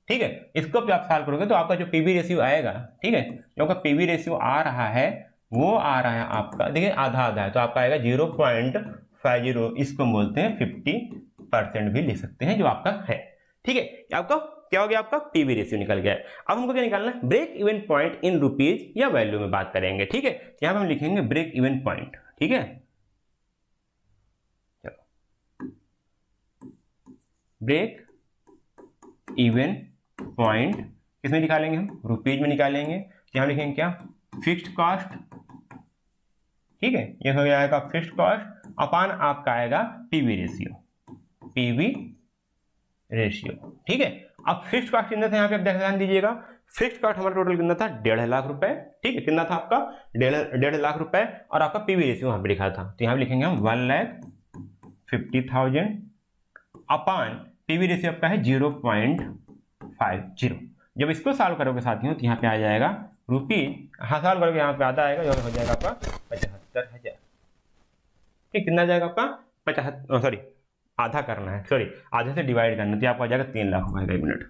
ठीक है। इसको भी आप सॉल्व करोगे तो आपका जो पीवी रेशियो आएगा, ठीक है, जो आपका पीवी रेशियो आ रहा है वो आ रहा है आपका, देखिए आधा आधा है तो आपका आएगा 0.50, इसको बोलते हैं 50% भी लिख सकते हैं जो आपका है, ठीक है। आपका क्या हो गया, आपका पीवी रेशियो निकल गया। अब हमको क्या निकालना है, break even point in rupees या वैल्यू में बात करेंगे, ठीक है। यहाँ पे हम लिखेंगे ब्रेक इवन पॉइंट, ठीक है। चलो ब्रेक इवन पॉइंट किसमें निकालेंगे हम, रुपीज में निकालेंगे। यहाँ लिखेंगे क्या फिक्स्ड कॉस्ट, ठीक है, ये हो जाएगा फिक्स्ड कॉस्ट अपॉन आपका आएगा पीवी रेशियो, पीवी रेशियो, ठीक है। अब फिक्स्ड कॉस्ट कितना था यहाँ पे आप ध्यान दीजिएगा, फिक्स्ड कॉस्ट हमारा टोटल कितना था 1.5 लाख रुपए, ठीक है। कितना था आपका 1.5 लाख रुपए, और आपका पीवी रेशियो वहां पे लिखा था, तो यहाँ लिखेंगे हम 1,50,000 अपॉन पीवी रेशियो आपका है 0.50। जब इसको सॉल्व करोगे साथियों तो यहाँ पे आ जाएगा रुपीज, हाँ सॉल्व करोगे यहाँ पे आता आएगा, जो हो जाएगा आपका 75,000, ठीक। कितना जाएगा आपका 75, सॉरी आधा करना है, सॉरी आधे से डिवाइड करना, तो आपको आ जाएगा 3 लाख हो जाएगा 1 मिनट,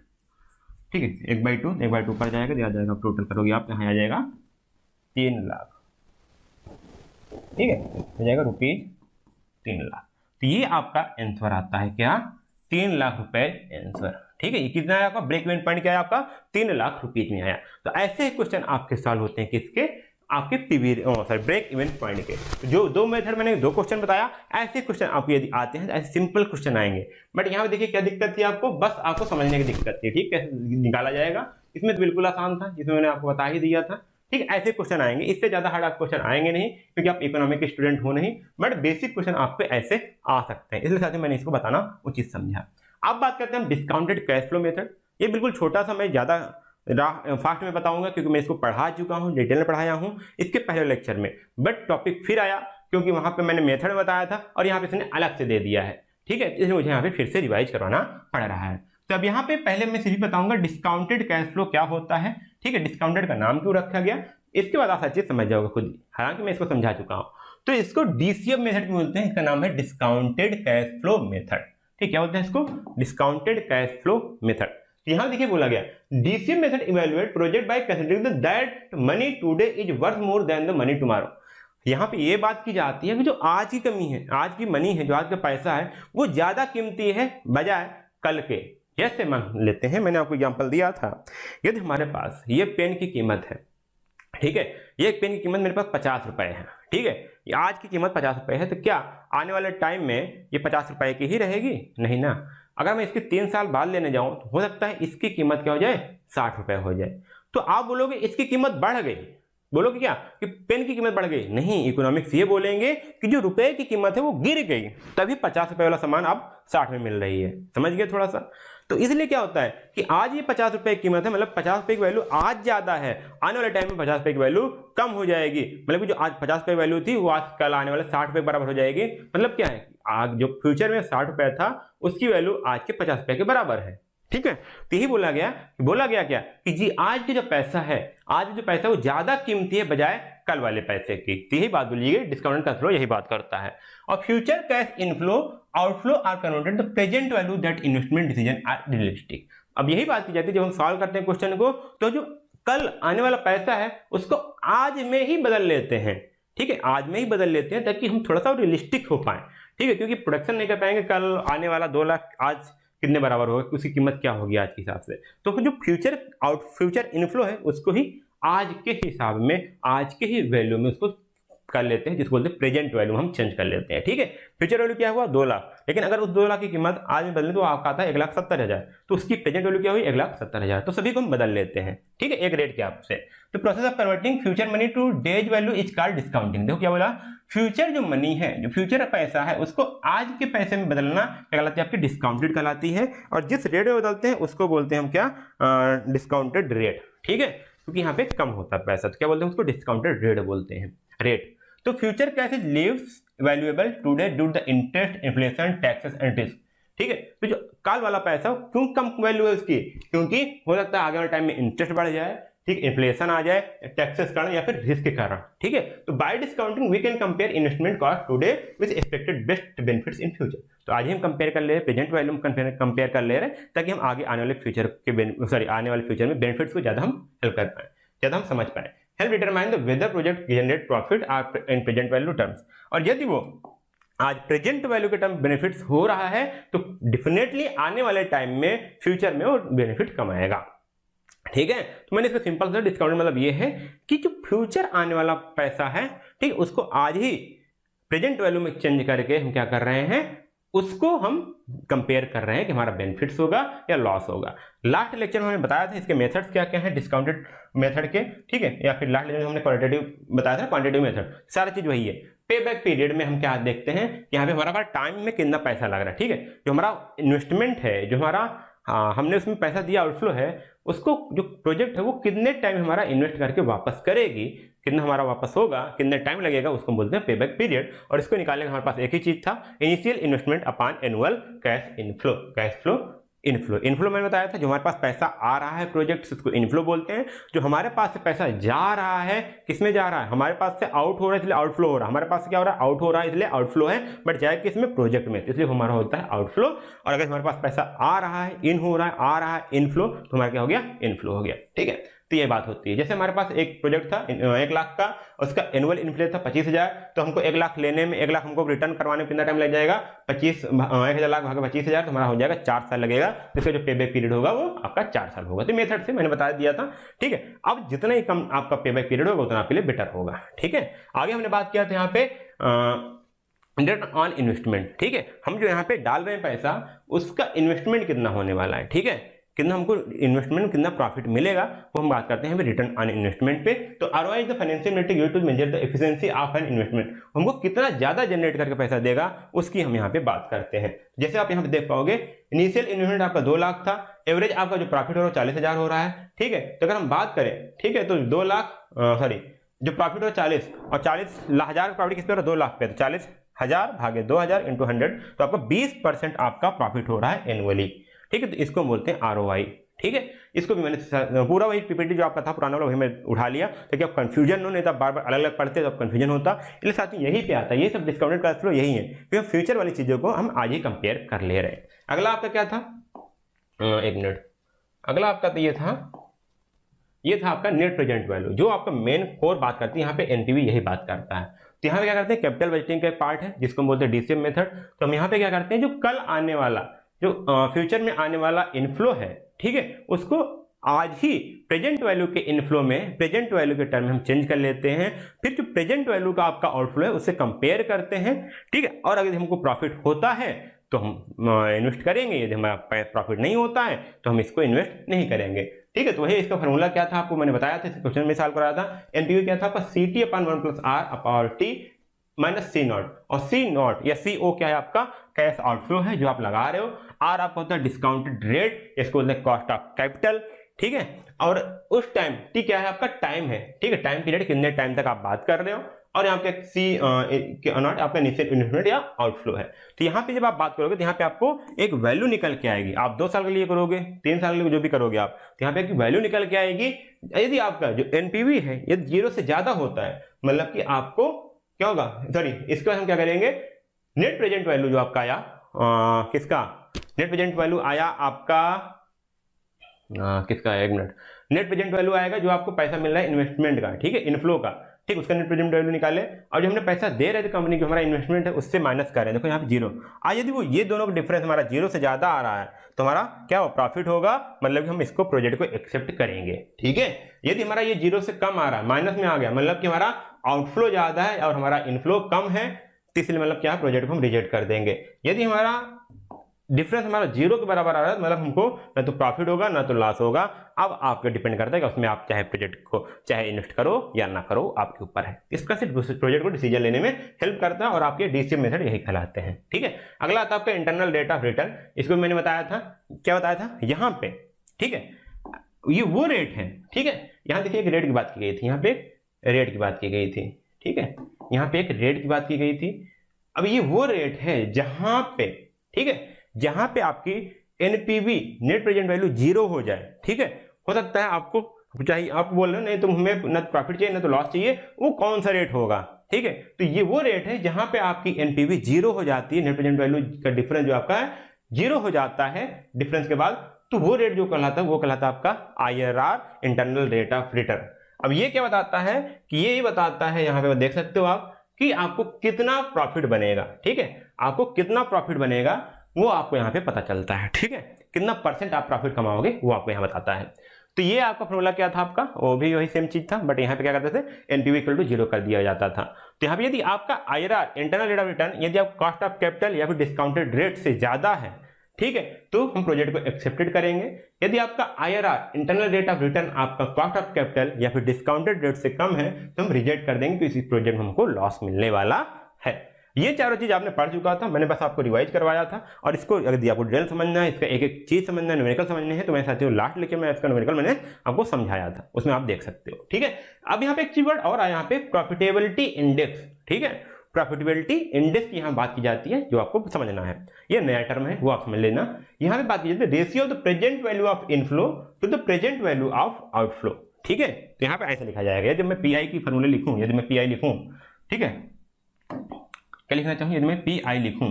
ठीक है। 1/2 पर जाएगा, आ जाएगा टोटल करोगे आप, यहाँ आ जाएगा 3 लाख, ठीक है, हो जाएगा रुपीज 3 लाख। तो ये आपका आंसर आता है क्या 3 लाख रुपए आंसर, ठीक है। ये कितना है आपका ब्रेक इवन पॉइंट क्या है आपका 3 लाख रुपीज में आया। तो ऐसे क्वेश्चन आपके सॉल्व होते हैं किसके, आपके PV sorry break even point के। तो जो 2 मेथड मैंने 2 क्वेश्चन बताया, ऐसे क्वेश्चन आपको यदि आते हैं तो ऐसे सिंपल क्वेश्चन आएंगे। बट यहाँ पे देखिए क्या दिक्कत थी आपको, बस आपको समझने की दिक्कत थी, ठीक, कैसे निकाला जाएगा। इसमें तो बिल्कुल आसान था, जिसमें मैंने आपको बता ही दिया था, ठीक। ऐसे क्वेश्चन आएंगे, इससे ज्यादा हार्ड आप क्वेश्चन आएंगे नहीं, क्योंकि आप इकोनॉमिक के स्टूडेंट हो नहीं, बट बेसिक क्वेश्चन आप पे ऐसे आ सकते हैं, इसलिए साथ ही मैंने इसको बताना उचित समझा। अब बात करते हैं डिस्काउंटेड कैश फ्लो मेथड। ये बिल्कुल छोटा सा, मैं ज्यादा फास्ट में बताऊंगा क्योंकि मैं इसको पढ़ा चुका हूं, डिटेल में पढ़ाया हूं इसके पहले लेक्चर में, बट टॉपिक फिर आया क्योंकि वहां पे मैंने मेथड बताया था और यहाँ पे इसने अलग से दे दिया है, ठीक है, इसलिए मुझे यहाँ पे फिर से रिवाइज करवाना पड़ रहा है। तो अब यहाँ पे पहले मैं सिर्फ बताऊंगा डिस्काउंटेड कैश फ्लो क्या होता है, ठीक है, डिस्काउंटेड का नाम क्यों रखा गया, इसके बाद आप चीज समझ जाओगे खुद ही, हालांकि मैं इसको समझा चुका हूँ। तो इसको डीसीएफ मेथड बोलते हैं, इसका नाम है डिस्काउंटेड कैश फ्लो मेथड, ठीक, क्या बोलते हैं इसको डिस्काउंटेड कैश फ्लो मेथड। यहां देखिए बोला गया DCF method evaluate project by considering that money today is worth more than the money tomorrow. यहाँ पे ये बात की जाती है कि जो आज की कमी है, आज की मनी है, जो आज का पैसा है वो ज्यादा कीमती है बजाय कल के, जैसे मान लेते हैं, मैंने आपको एग्जांपल दिया था, यदि हमारे पास ये पेन की कीमत है, ठीक है, ये पेन की कीमत मेरे पास 50 रुपए है, ठीक है, ये आज की कीमत 50 रुपए है, तो क्या आने वाले टाइम में ये 50 रुपए की ही रहेगी? नहीं ना। अगर मैं इसकी 3 साल बाद लेने जाऊं तो हो सकता है इसकी कीमत क्या हो जाए, 60 रुपए हो जाए। तो आप बोलोगे इसकी कीमत बढ़ गई, बोलोगे क्या कि पेन की कीमत बढ़ गई? नहीं, इकोनॉमिक्स ये बोलेंगे कि जो रुपए की कीमत है वो गिर गई, तभी 50 रुपए वाला सामान अब 60 में मिल रही है। समझ गए थोड़ा सा? तो इसलिए क्या होता है कि आज ये 50 रुपए की कीमत है, मतलब 50 रुपए की वैल्यू आज ज्यादा है, आने वाले टाइम में 50 रुपए की वैल्यू कम हो जाएगी, मतलब कि जो आज 50 रुपए की वैल्यू थी वो आज कल आने वाले 60 रुपए के बराबर हो जाएगी। मतलब क्या है, आज जो फ्यूचर में 60 रुपए था उसकी वैल्यू आज के 50 रुपए के बराबर है। ठीक है, तो यही बोला गया क्या कि जी आज की जो पैसा है, आज जो पैसा है वो ज्यादा कीमती है बजाय कल वाले पैसे की। तो यही बात बोलिए, डिस्काउंटेड कैश फ्लो यही बात करता है। और future cash inflow outflow are converted the present value that investment decision are realistic. अब यही बात की जाती है जब हम सॉल्व करते हैं क्वेश्चन को, तो जो कल आने वाला पैसा है उसको आज में ही बदल लेते हैं। ठीक है, आज में ही बदल लेते हैं ताकि हम थोड़ा सा रियलिस्टिक हो पाए। ठीक है, क्योंकि प्रोडक्शन नहीं कर पाएंगे, कल आने वाला 2 लाख आज कितने बराबर होगा, उसकी कीमत क्या होगी आज के हिसाब से। तो जो फ्यूचर इनफ्लो है उसको ही आज के हिसाब में, आज के ही वैल्यू में उसको कर लेते हैं, जिसको बोलते हैं प्रेजेंट वैल्यू, हम चेंज कर लेते हैं। ठीक है, फ्यूचर वैल्यू क्या हुआ 2 लाख, लेकिन अगर उस 2 लाख की कीमत आज में बदले तो आपका आता है 1,70,000, तो उसकी प्रेजेंट वैल्यू क्या हुई 1,70,000। तो सभी को हम बदल लेते हैं। ठीक है, एक रेट के आपसे। तो process of converting future money two days value is called discounting. देखो क्या बोला, फ्यूचर जो मनी है, जो फ्यूचर पैसा है, उसको आज के पैसे में बदलना क्या कहलाती है, आपकी डिस्काउंटेड कहलाती है। और जिस रेट में बदलते हैं उसको बोलते हैं हम क्या, डिस्काउंटेड रेट। ठीक है, क्योंकि यहाँ पे कम होता है पैसा, तो क्या बोलते हैं उसको डिस्काउंटेड रेट बोलते हैं, रेट। तो future cash lives valuable today due the interest, inflation, taxes and risk. ठीक है, तो जो काल वाला पैसा क्यों कम वैल्यू है उसकी, क्योंकि हो सकता है आगे वाले टाइम में इंटरेस्ट बढ़ जाए, ठीक, इन्फ्लेशन आ जाए, टैक्सेस कारण या फिर रिस्क के कारण। ठीक है, तो by discounting we can compare investment cost today with expected best benefits in future. तो आज ही हम कंपेयर कर ले रहे हैं, प्रेजेंट वैल्यू कंपेयर कर ले रहे हैं, ताकि हम आगे आने वाले फ्यूचर के आने वाले फ्यूचर में बेनिफिट्स को ज्यादा हम हेल्प कर पाए, ज्यादा हम समझ पाए। Help determine the whether project generate profit in present value terms. और यदि वो आज प्रेजेंट वैल्यू के टर्म बेनिफिट्स हो रहा है तो डेफिनेटली आने वाले टाइम में फ्यूचर में वो बेनिफिट कमाएगा। ठीक है, तो मैंने इसका सिंपल सा डिस्काउंट मतलब ये है कि जो फ्यूचर आने वाला पैसा है, ठीक, उसको आज ही प्रेजेंट वैल्यू में चेंज करके हम क्या कर रहे हैं, उसको हम कंपेयर कर रहे हैं कि हमारा बेनिफिट्स होगा या लॉस होगा। लास्ट लेक्चर में हमने बताया था इसके मेथड्स क्या क्या हैं डिस्काउंटेड मेथड के। ठीक है, या फिर लास्ट लेक्चर में हमने क्वालिटेटिव बताया था, क्वांटिटेटिव मेथड, सारी चीज वही है। पे बैक पीरियड में हम क्या देखते हैं, यहाँ पे हमारा टाइम में कितना पैसा लग रहा है। ठीक है, जो हमारा इन्वेस्टमेंट है, जो हमारा हमने उसमें पैसा दिया आउटफ्लो है, उसको जो प्रोजेक्ट है वो कितने टाइम हमारा इन्वेस्ट करके वापस करेगी, कितना हमारा वापस होगा, कितने टाइम लगेगा, उसको बोलते हैं पे बैक पीरियड। और इसको निकालने का हमारे पास एक ही चीज था, initial investment upon annual cash inflow. Cash flow inflow मैंने बताया था, जो हमारे पास पैसा आ रहा है प्रोजेक्ट से उसको इनफ्लो बोलते हैं। जो हमारे पास से पैसा जा रहा है, किसमें जा रहा है, हमारे पास से आउट हो रहा है इसलिए आउटफ्लो हो रहा है, हमारे पास से क्या हो रहा है, आउट हो रहा है इसलिए आउटफ्लो है, बट जाए किसमें, प्रोजेक्ट में, इसलिए हमारा होता है आउटफ्लो। और अगर हमारे पास पैसा आ रहा है, इन हो रहा है, आ रहा है इनफ्लो, तो हमारा क्या हो गया, इनफ्लो हो गया। ठीक है, तो ये बात होती है। जैसे हमारे पास एक प्रोजेक्ट था 1 लाख का, उसका एनुअल इन्फ्लो था 25,000, तो हमको 1 लाख लेने में, 1 लाख हमको रिटर्न करवाने में कितना टाइम लग जाएगा, 1,000 लाख भागे 25,000, तो हमारा हो जाएगा 4 साल लगेगा। तो इसका जो पे बैक पीरियड होगा वो आपका 4 साल होगा। तो मेथड से मैंने बता दिया था। ठीक है, अब जितना ही कम आपका पे बैक पीरियड होगा उतना आपके लिए बेटर होगा। ठीक है, आगे हमने बात किया था यहाँ पे रिटर्न ऑन इन्वेस्टमेंट। ठीक है, हम जो यहाँ पे डाल रहे हैं पैसा, उसका इन्वेस्टमेंट कितना होने वाला है, ठीक है, कितना हमको इन्वेस्टमेंट कितना प्रॉफिट मिलेगा, वो हम बात करते हैं रिटर्न ऑन इन्वेस्टमेंट पे। तो ROI is the financial metric used to measure the efficiency of an investment. हमको कितना ज्यादा जनरेट करके पैसा देगा उसकी हम यहाँ पे बात करते हैं। जैसे आप यहाँ पे देख पाओगे, इनिशियल इन्वेस्टमेंट आपका 2 लाख था, एवरेज आपका जो प्रॉफिट हो रहा है 40,000 हो रहा है। ठीक है, तो अगर हम बात करें, ठीक है, तो 2 लाख जो प्रॉफिट हो 40 और 40,000 प्रॉफिट किस पे हो रहा है, 2 लाख पे, तो 40,000 भागे 2,000 इंटू 100, तो आपका 20% आपका प्रॉफिट हो रहा है एनुअली। ठीक है, तो इसको बोलते हैं ROI। ठीक है, इसको भी मैंने पूरा वही पीपीटी जो आपका था पुराना वाला वही मैं उठा लिया ताकि आप कंफ्यूजन हो, नहीं तो बार बार अलग अलग पढ़ते तो अब कंफ्यूजन होता। इसलिए साथ ही यही पे आता है, ये सब डिस्काउंटेड कैश फ्लो यही है, क्योंकि फ्यूचर वाली चीजों को हम आज ही कंपेयर कर ले रहे हैं। अगला आपका क्या था, 1 मिनट, अगला आपका तो ये था आपका नेट प्रेजेंट वैल्यू, जो आपका मेन कोर बात करती है। यहाँ पे एनपीवी यही बात करता है। तो यहाँ पे क्या करते हैं, कैपिटल बजटिंग का एक पार्ट है जिसको हम बोलते हैं DCF मेथड। तो हम यहाँ पे क्या करते हैं, जो कल आने वाला जो फ्यूचर में आने वाला इनफ्लो है, ठीक है, उसको आज ही प्रेजेंट वैल्यू के इनफ्लो में प्रेजेंट वैल्यू के टर्म में हम चेंज कर लेते हैं, फिर जो प्रेजेंट वैल्यू का आपका आउटफ्लो है उससे कंपेयर करते हैं, ठीक है। और अगर हमको प्रॉफिट होता है तो हम इन्वेस्ट करेंगे, यदि हमारा प्रॉफिट नहीं होता है तो हम इसको इन्वेस्ट नहीं करेंगे, ठीक है। तो वही इसका फॉर्मूला क्या था आपको मैंने बताया था, क्वेश्चन में सॉल्व कराया था। एनपीवी क्या था आपका CT/1+R/T माइनस C नॉट, और C नॉट या CO क्या है आपका कैश आउटफ्लो है जो आप लगा रहे हो। R आपका होता है डिस्काउंटेड रेट, इसको बोलते हैं कॉस्ट ऑफ कैपिटल, ठीक है। और उस टाइम T क्या है आपका टाइम है, ठीक है, टाइम पीरियड कितने टाइम तक आप बात कर रहे हो। और यहाँ पे C नॉट आपका इनिशियल इन्वेस्टमेंट या आउटफ्लो है। तो यहाँ पे जब आप बात करोगे तो यहाँ पे आपको एक वैल्यू निकल के आएगी। आप 2 साल के लिए करोगे, 3 साल के लिए जो भी करोगे आप, तो यहाँ पे एक वैल्यू निकल के आएगी। यदि आपका जो एनपीवी है यदि 0 से ज्यादा होता है, मतलब कि आपको क्या होगा, सॉरी इसके बाद हम क्या करेंगे, नेट प्रेजेंट वैल्यू जो आपका आया किसका, नेट प्रेजेंट वैल्यू आया आपका किसका, एक मिनट, नेट प्रेजेंट वैल्यू आएगा जो आपको पैसा मिल रहा है इन्वेस्टमेंट का, ठीक है, इनफ्लो का, ठीक, उसका नेट प्रेजेंट वैल्यू निकाले। और जो हमने पैसा दे रहे थे कंपनी को, हमारा इन्वेस्टमेंट है उससे माइनस कर रहे हैं, देखो यहाँ पे 0। आज यदि वो ये दोनों का डिफरेंस हमारा 0 से ज्यादा आ रहा है तो हमारा क्या हो, प्रॉफिट होगा, मतलब कि हम इसको प्रोजेक्ट को एक्सेप्ट करेंगे, ठीक है। यदि हमारा ये 0 से कम आ रहा है, माइनस में आ गया, मतलब कि हमारा आउटफ्लो ज्यादा है और हमारा इनफ्लो कम है, तो इसलिए मतलब क्या प्रोजेक्ट को हम रिजेक्ट कर देंगे। यदि हमारा डिफरेंस हमारा 0 के बराबर आ रहा है, मतलब हमको ना तो प्रॉफिट होगा ना तो लॉस होगा। अब आपके डिपेंड करता है कि उसमें आप चाहे प्रोजेक्ट को चाहे इन्वेस्ट करो या ना करो, आपके ऊपर है। इसका सिर्फ प्रोजेक्ट को डिसीजन लेने में हेल्प करता है और आपके डीसीएम मेथड यही कहलाते हैं, ठीक है। अगला आता है आपका इंटरनल रेट ऑफ रिटर्न। इसको मैंने बताया था, क्या बताया था यहाँ पे, ठीक है, ये वो रेट है, ठीक है। यहाँ देखिए एक रेट की बात की गई थी, यहाँ पे रेट की बात की गई थी, ठीक है, यहाँ पे एक रेट की बात की गई थी। अब ये वो रेट है जहां पे, ठीक है, जहां पे आपकी एनपीवी नेट प्रेजेंट वैल्यू 0 हो जाए, ठीक है। हो सकता है आपको चाहिए, आप बोल रहे हो नहीं तो हमें ना प्रॉफिट चाहिए ना तो लॉस चाहिए, वो कौन सा रेट होगा, ठीक है। तो ये वो रेट है जहां पे आपकी एनपीवी 0 हो जाती है, नेट प्रेजेंट वैल्यू का डिफरेंस जो आपका है 0 हो जाता है डिफरेंस के बाद, तो वो रेट जो कहलाता है वो कहलाता है आपका IRR, internal rate of return. अब ये क्या बताता है कि ये बताता है, यहाँ पे देख सकते हो आप, कि आपको कितना प्रॉफिट बनेगा, ठीक है, आपको कितना प्रॉफिट बनेगा वो आपको यहाँ पे पता चलता है, ठीक है, कितना % आप प्रॉफिट कमाओगे वो आपको यहाँ बताता है। तो ये आपका फॉर्मूला क्या था आपका, वो भी वही सेम चीज था, बट यहाँ पे क्या करते थे, एनपीवी इक्वल टू 0 कर दिया जाता था। तो यहाँ पे यदि आपका IRR, internal rate of return, यदि आप कॉस्ट ऑफ कैपिटल या फिर डिस्काउंटेड रेट से ज्यादा है, ठीक है, तो हम प्रोजेक्ट को एक्सेप्टेड करेंगे। यदि आपका IRR, internal rate of return, आपका कॉस्ट ऑफ कैपिटल या फिर डिस्काउंटेड रेट से कम है तो हम रिजेक्ट कर देंगे, तो इस प्रोजेक्ट में हमको लॉस मिलने वाला है। ये चारों चीज आपने पढ़ चुका था, मैंने बस आपको रिवाइज करवाया था। और इसको अगर आपको डिटेल समझना है, इसका एक एक चीज समझना है, न्यूमेरिकल समझने हैं, तो मेरे साथियों लास्ट लेक्चर में इसका न्यूमेरिकल मैंने आपको समझाया था, उसमें आप देख सकते हो, ठीक है। अब यहाँ पे एक कीवर्ड और आया, यहाँ पे प्रॉफिटेबिलिटी इंडेक्स, ठीक है, प्रॉफिटेबिलिटी इंडेक्स की यहाँ बात की जाती है, जो आपको समझना है, ये नया टर्म है वो आप समझ लेना। यहाँ पे बात की जाती है ratio of the present value of inflow to the present value of outflow, ठीक है। तो यहाँ पे ऐसा लिखा जाएगा, जब मैं PI की फॉर्मूले लिखूं, यदि मैं PI लिखूं, ठीक है, क्या लिखना चाहूँ, यदि मैं PI लिखूं,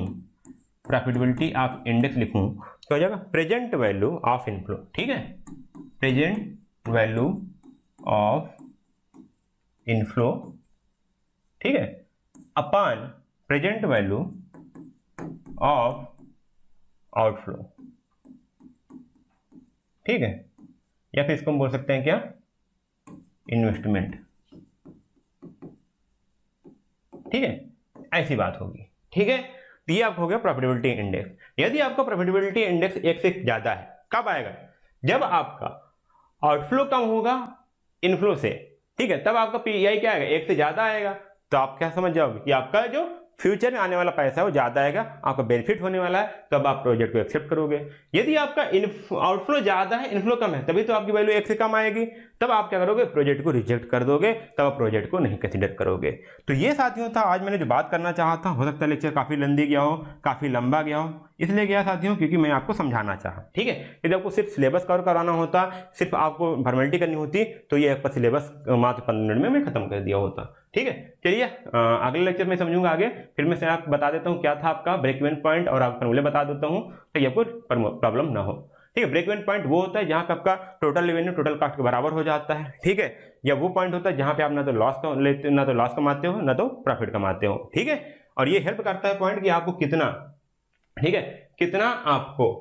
प्रॉफिटेबिलिटी ऑफ इंडेक्स लिखूं, तो हो जाएगा प्रेजेंट वैल्यू ऑफ इनफ्लो, ठीक है, प्रेजेंट वैल्यू ऑफ इनफ्लो, ठीक है, upon present value of outflow, ठीक है, या फिर इसको हम बोल सकते हैं क्या, इन्वेस्टमेंट, ठीक है, ऐसी बात होगी, ठीक है। तो ये आपको हो गया प्रॉफिटेबिलिटी इंडेक्स। यदि आपका प्रॉफिटेबिलिटी इंडेक्स 1 से ज्यादा है, कब आएगा, जब आपका आउटफ्लो कम होगा इनफ्लो से, ठीक है, तब आपका PI क्या आएगा, 1 से ज्यादा आएगा। तो आप क्या समझ जाओगे कि आपका जो फ्यूचर में आने वाला पैसा है वो ज्यादा आएगा, आपका बेनिफिट होने वाला है, तब आप प्रोजेक्ट को एक्सेप्ट करोगे। यदि आपका आउटफ्लो ज्यादा है इनफ्लो कम है, तभी तो आपकी वैल्यू 1 से कम आएगी, तब आप क्या करोगे, प्रोजेक्ट को रिजेक्ट कर दोगे, तब आप प्रोजेक्ट को नहीं कंसीडर करोगे। तो ये साथियों था आज मैंने जो बात करना चाहा था। हो सकता है लेक्चर काफी लंबी गया हो, काफी लंबा गया हो, इसलिए गया साथियों क्योंकि मैं आपको समझाना चाहा, ठीक है। यदि आपको सिर्फ सिलेबस कवर कराना होता, सिर्फ आपको फॉर्मेलिटी करनी होती, तो ये आपका सिलेबस मात्र 15 मिनट में मैं खत्म कर दिया होता, ठीक है। चलिए अगले लेक्चर में समझूंगा आगे, फिर मैं आपको बता देता हूँ क्या था आपका ब्रेक इवन पॉइंट, और आप फॉर्मूले बता देता हूँ ताकि आपको प्रॉब्लम ना हो, ठीक है। ब्रेक इवन पॉइंट वो होता है जहां पे आपका टोटल रेवेन्यू टोटल कॉस्ट के बराबर हो जाता है, ठीक है, या वो पॉइंट होता है जहां पे आप ना तो लॉस कमाते हो ना तो प्रॉफिट कमाते हो, ठीक है। और ये हेल्प करता है पॉइंट कि आपको कितना, ठीक है, कितना आपको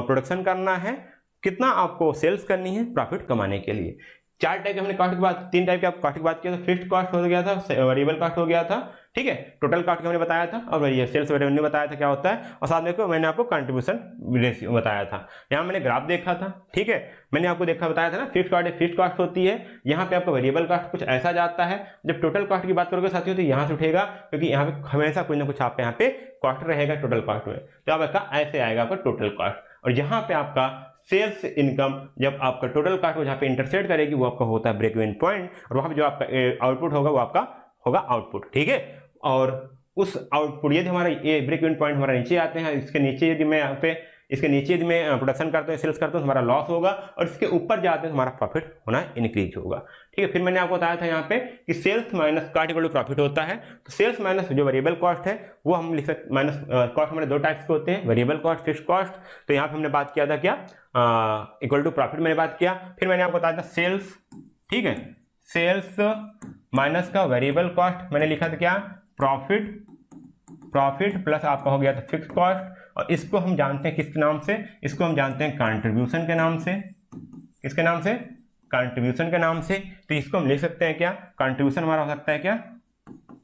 प्रोडक्शन करना है, कितना आपको सेल्स करनी है प्रॉफिट कमाने के लिए। 4 टाइप के हमने कॉस्ट की बात, 3 टाइप के आप कॉस्ट की बात किया था। फिक्स्ड कॉस्ट हो गया था, वेरिएबल कॉस्ट हो गया था, ठीक है, टोटल कॉस्ट हमने बताया था, और ये सेल्स रेवेन्यू बताया था क्या होता है, और साथ में मैंने आपको कंट्रीब्यूशन रेशियो बताया था। यहाँ मैंने ग्राफ देखा था, ठीक है, मैंने आपको बताया था ना, फिक्स्ड कॉस्ट होती है, यहाँ पे आपका वेरिएबल कॉस्ट कुछ ऐसा जाता है। जब टोटल कॉस्ट की बात करोगे साथियों तो यहाँ से उठेगा, क्योंकि यहाँ पे हमेशा कुछ ना कुछ आपके यहाँ पे कॉस्ट रहेगा टोटल कॉस्ट में, तो आपका ऐसे आएगा आपका टोटल कॉस्ट। और यहाँ पे आपका सेल्स इनकम जब आपका टोटल कॉस्ट को जहाँ पे इंटरसेक्ट करेगी वो आपका होता है ब्रेक इवन पॉइंट, और वहाँ पे जो आपका आउटपुट होगा वो आपका होगा आउटपुट, ठीक है। और उस आउटपुट यदि हमारा ये ब्रेक इवन पॉइंट हमारा नीचे आते हैं, इसके नीचे यदि मैं यहाँ पे इसके नीचे यदि मैं प्रोडक्शन करता हूँ, सेल्स करता हूँ, हमारा लॉस होगा, और इसके ऊपर जाते हैं तो हमारा प्रॉफिट होना इंक्रीज होगा, ठीक है। फिर मैंने आपको बताया था यहाँ पे कि sales minus cost equal to profit होता है। तो सेल्स माइनस जो वेरिएबल कॉस्ट है वो हम लिख सकते, माइनस कॉस्ट हमारे 2 टाइप्स के होते हैं, वेरिएबल कॉस्ट, फिक्स्ड कॉस्ट। तो यहाँ पे हमने बात किया था क्या, इक्वल टू प्रॉफिट मैंने बात किया। फिर मैंने आपको बताया था सेल्स, ठीक है, सेल्स माइनस का वेरिएबल कॉस्ट मैंने लिखा था क्या, प्रॉफिट प्लस आपका हो गया था फिक्स्ड कॉस्ट, और इसको हम जानते हैं किसके नाम से, इसको हम जानते हैं कंट्रीब्यूशन के नाम से। किसके नाम से, कंट्रीब्यूशन के नाम से। तो इसको हम लिख सकते हैं क्या, कंट्रीब्यूशन हमारा हो सकता है क्या,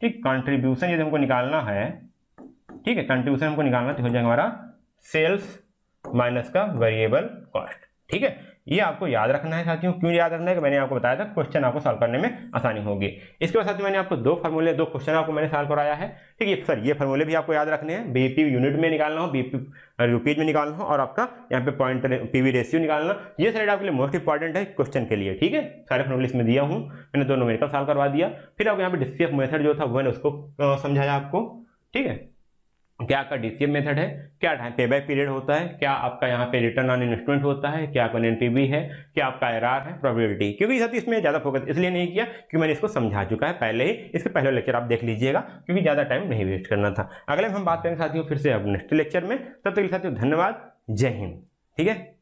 ठीक, कंट्रीब्यूशन यदि हमको निकालना है, ठीक है, कंट्रीब्यूशन हमको निकालना तो हो जाएगा हमारा सेल्स माइनस का वेरिएबल कॉस्ट, ठीक है। ये आपको याद रखना है साथियों। क्यों याद रखना है कि मैंने आपको बताया था क्वेश्चन आपको सॉल्व करने में आसानी होगी। इसके बाद साथियों मैंने आपको 2 क्वेश्चन आपको मैंने सॉल्व कराया है, ठीक है सर। ये फार्मूले भी आपको याद रखने हैं, बीपी यूनिट में निकालना हो, बीपी रुपीज में निकालना हो, और आपका यहाँ पे पॉइंट पीवी रेशियो निकालना। ये साइड आपके लिए मोस्ट इंपॉर्टेंट है क्वेश्चन के लिए, ठीक है। सारे फार्मूले इसमें दिया हूँ, मैंने 2 न्यूमेरिकल सॉल्व करवा दिया। फिर आपको यहाँ पे डीसीएफ मेथड जो था वो मैंने उसको समझाया आपको, ठीक है। क्या आपका डीसीएफ मेथड है, क्या पे बैक पीरियड होता है, क्या आपका यहाँ पे रिटर्न ऑन इन्वेस्टमेंट होता है, क्या आपका एनपीवी है, क्या आपका आईआरआर है, प्रोबेबिलिटी। क्योंकि साथ इसमें ज़्यादा फोकस इसलिए नहीं किया क्योंकि मैंने इसको समझा चुका है पहले ही, इसके पहले लेक्चर आप देख लीजिएगा, क्योंकि ज़्यादा टाइम नहीं वेस्ट करना था। अगले हम बात करेंगे साथियों फिर से अब नेक्स्ट लेक्चर में। तब तक साथियों धन्यवाद, जय हिंद, ठीक है।